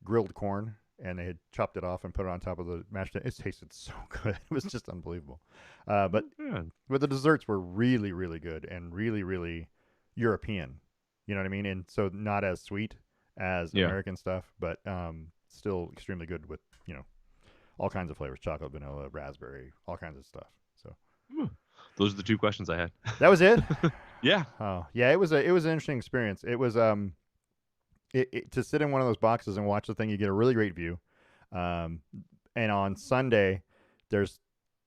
grilled corn. And they had chopped it off and put it on top of the mashed potatoes. It tasted so good. It was just unbelievable. But Yeah. but the desserts were really really good and really really European. You know what I mean? And so not as sweet as Yeah. American stuff, but still extremely good with all kinds of flavors: chocolate, vanilla, raspberry, all kinds of stuff. So Hmm. Those are the two questions I had. that was it. Yeah. Oh yeah, it was an interesting experience. It was to sit in one of those boxes and watch the thing. You get a really great view. Um, and on Sunday, there's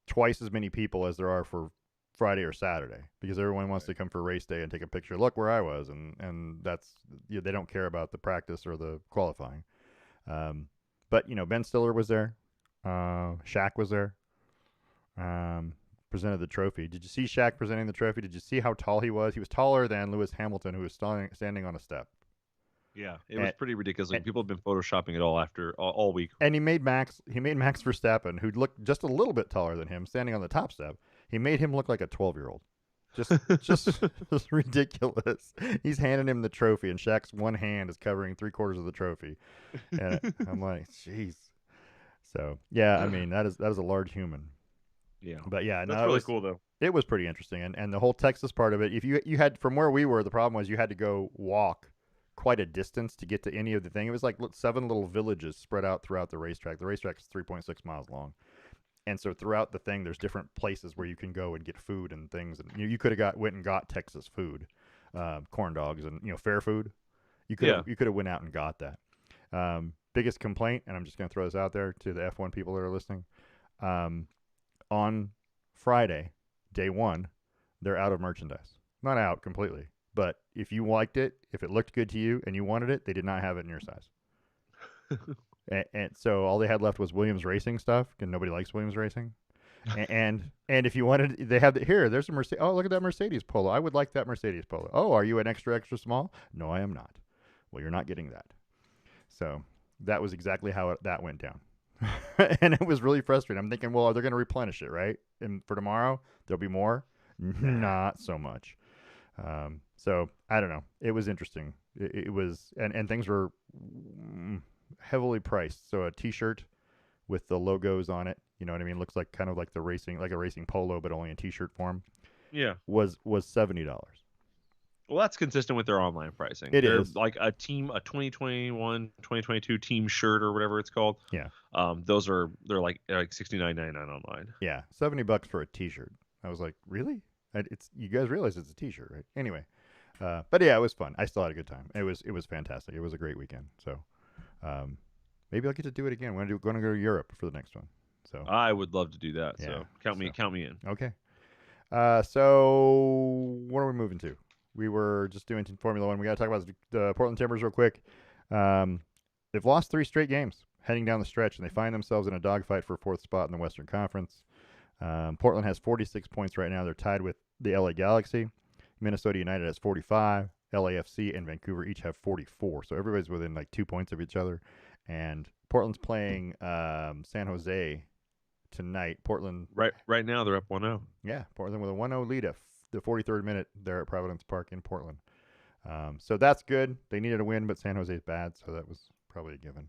twice as many people as there are for Friday or Saturday because everyone wants to come for race day and take a picture. Look where I was, and that's they don't care about the practice or the qualifying. But Ben Stiller was there. Shaq was there. Presented the trophy. Did you see Shaq presenting the trophy? Did you see how tall he was? He was taller than Lewis Hamilton, who was standing on a step. Yeah. It was And, pretty ridiculous. Like and, people have been photoshopping it all after all week. and he made Max Verstappen, who looked just a little bit taller than him, standing on the top step. He made him look like a 12-year-old. Just ridiculous. He's handing him the trophy, and Shaq's one hand is covering 3/4 of the trophy. And I'm like, jeez. So yeah, I mean that is a large human. Yeah. But yeah, That's no, really cool though. it was pretty interesting, and the whole Texas part of it. If you had from where we were, the problem was you had to go walk quite a distance to get to any of the thing. It was like 7 little villages spread out throughout the racetrack. The racetrack is 3.6 miles long, and so throughout the thing, there's different places where you can go and get food and things. And you could have went and got Texas food, corn dogs, and fair food. Yeah. You could have went out and got that. Biggest complaint, and I'm just going to throw this out there to the F1 people that are listening. Um, on Friday, day one, they're out of merchandise. Not out completely, but if you liked it, if it looked good to you and you wanted it, they did not have it in your size. And so all they had left was Williams Racing stuff, and nobody likes Williams Racing. And if you wanted, they have here. There's a Mercedes. Oh, look at that Mercedes Polo. I would like that Mercedes Polo. Oh, are you an extra small? No, I am not. Well, you're not getting that. So that was exactly how that went down. And it was really frustrating. I'm thinking, well, they're going to replenish it, right? And for tomorrow, there'll be more. Not so much. So I don't know. It was interesting. It was, and things were heavily priced. So a T-shirt with the logos on it, you know what I mean? Looks like kind of like a racing polo, but only in T-shirt form. Yeah. Was $70. Well, that's consistent with their online pricing. They're like a 2021, 2022 team shirt or whatever it's called. Yeah. They're like $69.99 online. Yeah, $70 for a T-shirt. I was like, really? It's you guys realize it's a T-shirt, right? Anyway, but yeah, it was fun. I still had a good time. It was fantastic. It was a great weekend. So maybe I'll get to do it again. We're going to go to Europe for the next one. So I would love to do that. Yeah, So count me in. Okay. So what are we moving to? We were just doing Formula One. We got to talk about the Portland Timbers real quick. They've lost 3 straight games heading down the stretch, and they find themselves in a dogfight for 4th spot in the Western Conference. Portland has 46 points right now. They're tied with the LA Galaxy. Minnesota United has 45. LAFC and Vancouver each have 44. So everybody's within like 2 points of each other. And Portland's playing San Jose tonight. Portland. Right now they're up 1-0. Yeah, Portland with a 1-0 lead at the 43rd minute there at Providence Park in Portland. So that's good. They needed a win, but San Jose's bad, so that was probably a given.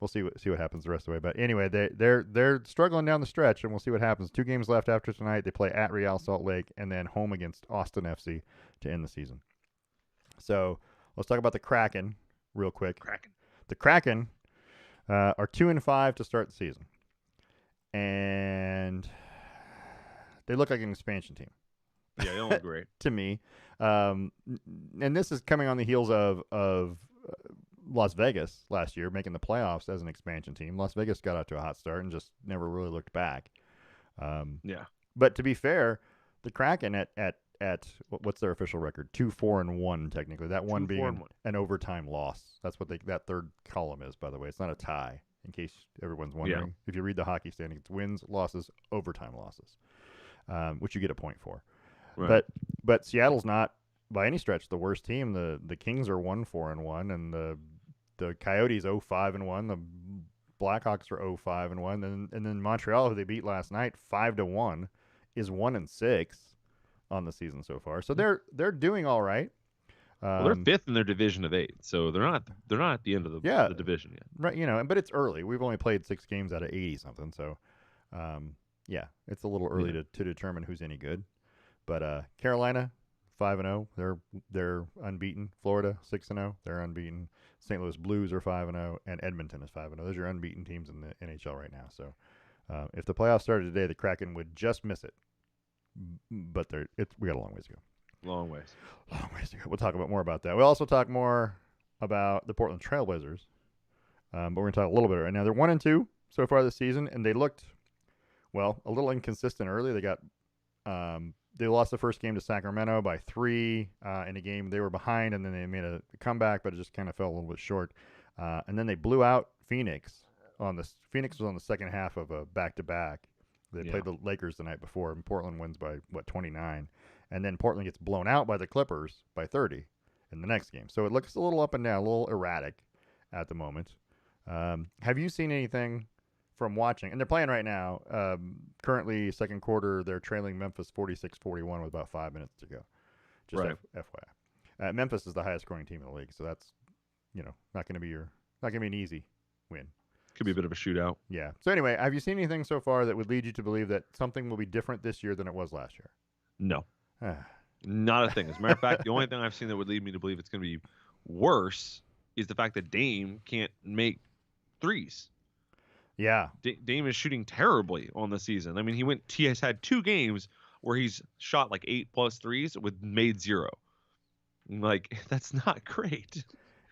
We'll see what happens the rest of the way. But anyway, they're struggling down the stretch, and we'll see what happens. 2 games left after tonight. They play at Real Salt Lake and then home against Austin FC to end the season. So let's talk about the Kraken real quick. The Kraken are 2-5 to start the season, and they look like an expansion team. Yeah, they don't look great to me. And this is coming on the heels of Las Vegas last year making the playoffs as an expansion team. Las Vegas got out to a hot start and just never really looked back. Yeah. But to be fair, the Kraken at what's their official record? 2-4-1 technically. That one being an overtime loss. That's what that third column is, by the way. It's not a tie, in case everyone's wondering. Yeah. If you read the hockey standings, it's wins, losses, overtime losses, which you get a point for. Right. But Seattle's not by any stretch the worst team. The Kings are 1-4-1, and the Coyotes 0-5-1. The Blackhawks are 0-5-1, and then Montreal, who they beat last night 5-1, is 1-6 on the season so far. So they're doing all right. Well, they're 5th in their division of 8, so they're not at the end of the division yet. Right, but it's early. We've only played 6 games out of 80 something, so it's a little early to determine who's any good. But Carolina 5-0, they're unbeaten. Florida 6-0, they're unbeaten. St. Louis Blues are 5-0, and Edmonton is 5-0. Those are unbeaten teams in the NHL right now. So if the playoffs started today, the Kraken would just miss it. But we got a long ways to go. Long ways to go. We'll talk about more about that. We'll also talk more about the Portland Trailblazers. But we're going to talk a little bit right now. They're 1-2 so far this season, and they looked, a little inconsistent early. They lost the first game to Sacramento by 3 in a game they were behind, and then they made a comeback, but it just kind of fell a little bit short. And then they blew out Phoenix. Phoenix was on the second half of a back-to-back. They played the Lakers the night before, and Portland wins by 29, and then Portland gets blown out by the Clippers by 30 in the next game. So it looks a little up and down, a little erratic at the moment. Have you seen anything from watching? And they're playing right now. Currently, second quarter, they're trailing Memphis 46-41 with about 5 minutes to go. Just FYI. Memphis is the highest scoring team in the league, so that's not going to be an easy win. Could be a bit of a shootout. Yeah. So anyway, have you seen anything so far that would lead you to believe that something will be different this year than it was last No, year? not a thing. As a matter of fact, the only thing I've seen that would lead me to believe it's going to be worse is the fact that Dame can't make threes. Yeah. Dame is shooting terribly on the season. I mean, he has had 2 games where he's shot like 8+ threes with made 0. Like, that's not great.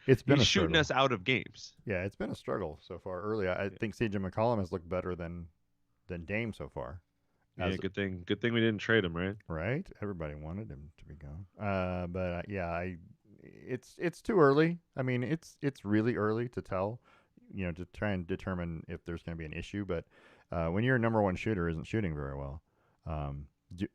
It's been He's a shooting struggle. us out of games. Yeah, it's been a struggle so far early. I think CJ McCollum has looked better than Dame so far. Yeah, good thing we didn't trade him, right? Right? Everybody wanted him to be gone. But it's too early. I mean, it's really early to tell, to try and determine if there's going to be an issue. But when your number one shooter isn't shooting very well,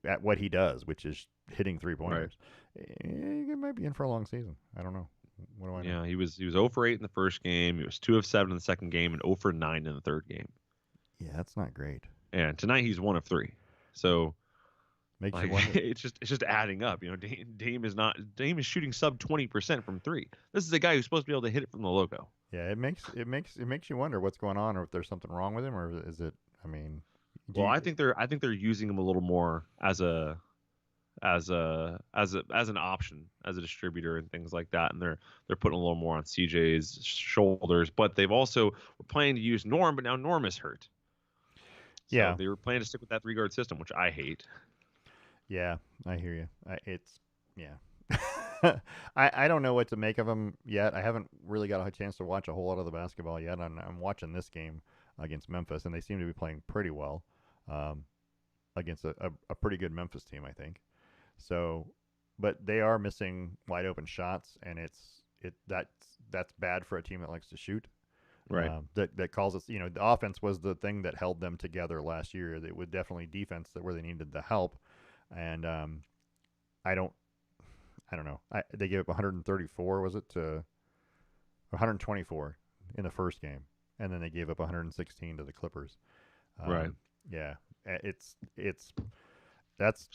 at what he does, which is hitting 3-pointers, it might be in for a long season. I don't know. What do I know? Yeah, he was 0 for 8 in the first game. He was 2 of 7 in the second game and 0 for 9 in the third game. Yeah, that's not great. And tonight he's 1 of 3. So makes you wonder. It's just adding up. Dame is shooting sub 20% from 3. This is a guy who's supposed to be able to hit it from the logo. Yeah, it makes you wonder what's going on, or if there's something wrong with him, or is it? I mean, I think they're using him a little more as an option, as a distributor and things like that, and they're putting a little more on CJ's shoulders. But they've also were planning to use Norm, but now Norm is hurt. So yeah, they were planning to stick with that 3-guard system, which I hate. Yeah, I hear you. I don't know what to make of him yet. I haven't really got a chance to watch a whole lot of the basketball yet. I'm watching this game against Memphis, and they seem to be playing pretty well against a pretty good Memphis team, I think. So, but they are missing wide open shots, and that's bad for a team that likes to shoot. Right. That calls us. The offense was the thing that held them together last year. It was definitely defense where they needed the help, and I don't know. They gave up 134, was it, to 124 in the first game, and then they gave up 116 to the Clippers. Right. Yeah. That's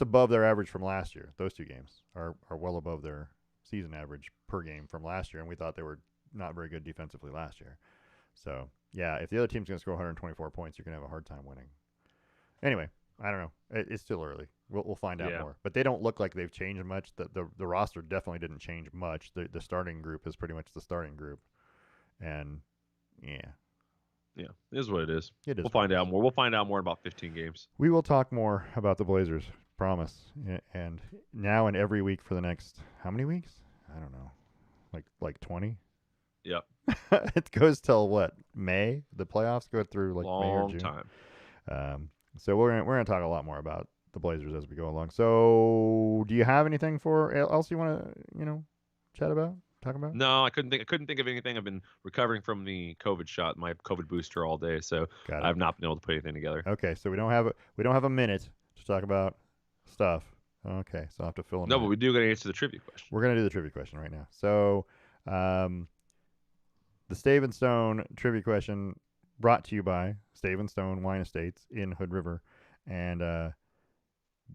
above their average from last year. Those 2 games are well above their season average per game from last year, and we thought they were not very good defensively last year. So, yeah, if the other team's going to score 124 points, you're going to have a hard time winning. Anyway, I don't know. It's still early. We'll find out more. But they don't look like they've changed much. The roster definitely didn't change much. The starting group is pretty much the starting group. And, yeah. Yeah, it is what it is. It is. We'll find out more. We'll find out more in about 15 games. We will talk more about the Blazers, promise. And now and every week for the next, how many weeks? I don't know. Like 20? Yep. It goes till what? May? The playoffs go through like long May or June. Time. So we're gonna talk a lot more about the Blazers as we go along. So do you have anything else you want to chat about? Talk about? No, I couldn't think of anything. I've been recovering from the COVID shot, my COVID booster all day, so I've not been able to put anything together. Okay, so we don't have a minute to talk about stuff. Okay, so I'll have to fill in. No, but we do got to answer the trivia question. We're gonna do the trivia question right now. So, the Stave and Stone trivia question brought to you by Stave and Stone Wine Estates in Hood River, and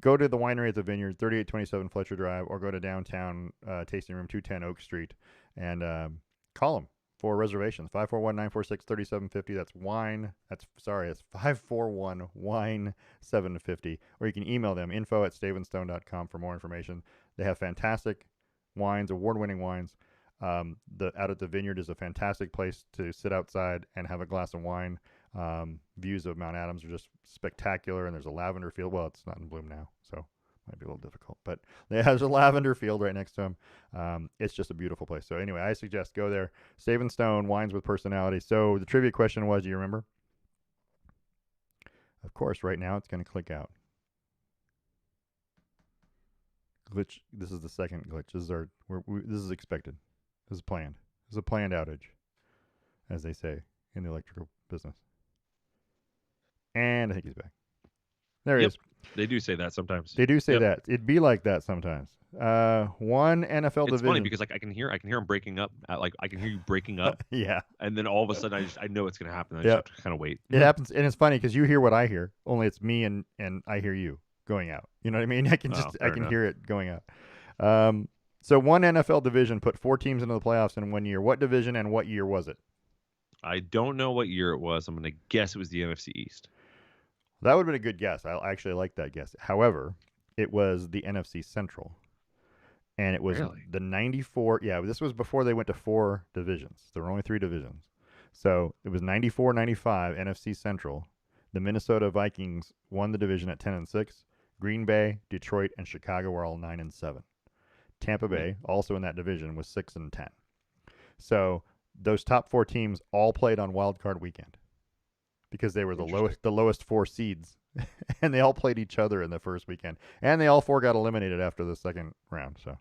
go to the winery at the Vineyard, 3827 Fletcher Drive, or go to downtown tasting room 210 Oak Street, and call them for reservations. 541-946-3750. That's wine. It's 541-wine-750. Or you can email them, info@staveandstone.com for more information. They have fantastic wines, award-winning wines. Out at the Vineyard is a fantastic place to sit outside and have a glass of wine. Views of Mount Adams are just spectacular, and there's a lavender field. Well, it's not in bloom now, so it might be a little difficult, but there's a lavender field right next to them. It's just a beautiful place. So anyway, I suggest go there. Stave and Stone, wines with personality. So the trivia question was, do you remember? Of course, right now it's going to click out. Glitch. This is the second glitch. This is expected. This is planned. This is a planned outage, as they say in the electrical business. And I think he's back. There he is. They do say that sometimes. They do say that. It'd be like that sometimes. One NFL division. It's funny because I can hear him breaking up. I can hear you breaking up. Yeah. And then all of a sudden I know it's gonna happen. I just have to kind of wait. It happens, and it's funny because you hear what I hear. Only it's me and I hear you going out. You know what I mean? I can hear it going out. So one NFL division put 4 teams into the playoffs in one year. What division and what year was it? I don't know what year it was. I'm going to guess it was the NFC East. That would have been a good guess. I actually like that guess. However, it was the NFC Central. And it was Really? the 94. Yeah, this was before they went to 4 divisions. There were only 3 divisions. So it was 94-95 NFC Central. The Minnesota Vikings won the division at 10-6. Green Bay, Detroit, and Chicago were all 9-7. Tampa Bay, also in that division, was 6-10. So those top 4 teams all played on Wild Card Weekend because they were the lowest 4 seeds, and they all played each other in the first weekend, and they all 4 got eliminated after the second round. So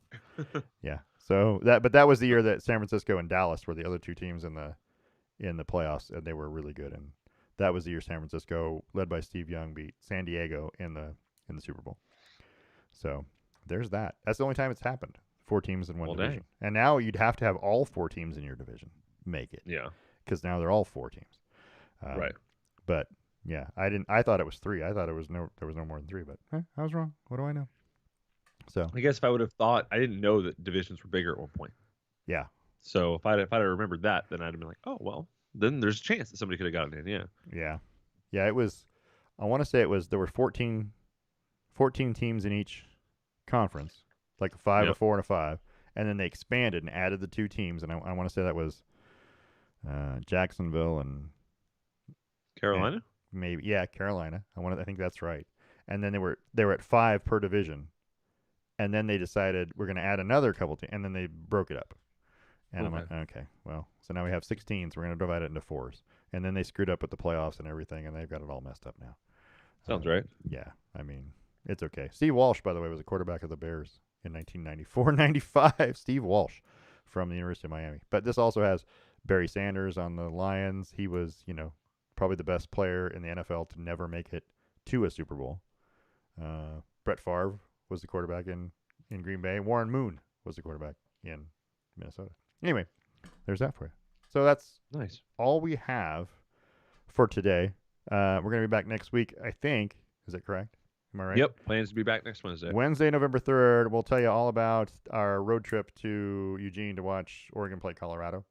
yeah, so that was the year that San Francisco and Dallas were the other 2 teams in the playoffs, and they were really good. And that was the year San Francisco, led by Steve Young, beat San Diego in the Super Bowl. So there's that. That's the only time it's happened. 4 teams in one division. Dang. And now you'd have to have all 4 teams in your division make it. Yeah. Because now they're all 4 teams. Right. But yeah, I thought it was 3. I thought there was no more than 3, but I was wrong. What do I know? So I guess if I would have thought, I didn't know that divisions were bigger at one point. yeah. So if I'd remembered that, then I'd have been like, oh well, then there's a chance that somebody could have gotten in. Yeah. Yeah. Yeah, it was. I want to say there were 14 teams in each conference, like a 5, a 4, and a 5, and then they expanded and added the 2 teams, and I want to say that was Jacksonville and Carolina. Maybe Carolina. I think that's right. And then they were at 5 per division, and then they decided we're going to add another couple teams, and then they broke it up. And I'm like, okay, well, so now we have 16s. We're going to divide it into 4s, and then they screwed up with the playoffs and everything, and they've got it all messed up now. Sounds right. Yeah, I mean, it's okay. Steve Walsh, by the way, was a quarterback of the Bears in 1994-95. Steve Walsh from the University of Miami. But this also has Barry Sanders on the Lions. He was, probably the best player in the NFL to never make it to a Super Bowl. Brett Favre was the quarterback in Green Bay. Warren Moon was the quarterback in Minnesota. Anyway, there's that for you. So that's nice. All we have for today. We're going to be back next week, I think. Is that correct? Am I right? Yep. Plans to be back next Wednesday. Wednesday, November 3rd. We'll tell you all about our road trip to Eugene to watch Oregon play Colorado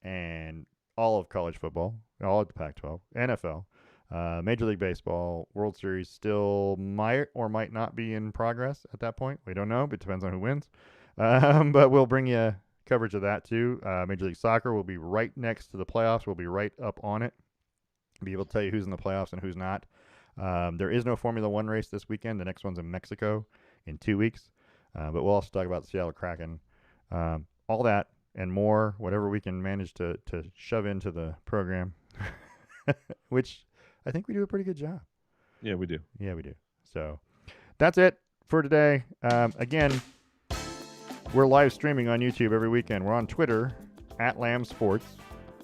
and all of college football, all of the Pac-12, NFL, Major League Baseball, World Series still might or might not be in progress at that point. We don't know, but it depends on who wins. But we'll bring you coverage of that too. Major League Soccer will be right next to the playoffs. We'll be right up on it. Be able to tell you who's in the playoffs and who's not. There is no Formula One race this weekend. The next one's in Mexico in 2 weeks. But we'll also talk about the Seattle Kraken. All that and more, whatever we can manage to shove into the program, which I think we do a pretty good job. Yeah, we do. Yeah, we do. So that's it for today. Again, we're live streaming on YouTube every weekend. We're on Twitter at Lamm Sports.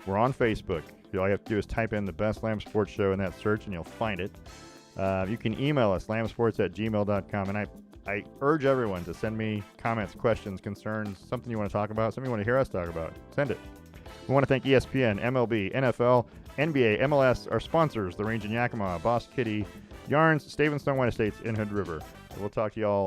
We're on Facebook. All you have to do is type in the Best Lamm Sports Show in that search, and you'll find it. You can email us, lammsports@gmail.com. And I urge everyone to send me comments, questions, concerns, something you want to talk about, something you want to hear us talk about. Send it. We want to thank ESPN, MLB, NFL, NBA, MLS, our sponsors, The Range in Yakima, Boss Kitty, Yarns, Stave and Stone White Estates in Hood River. We'll talk to you all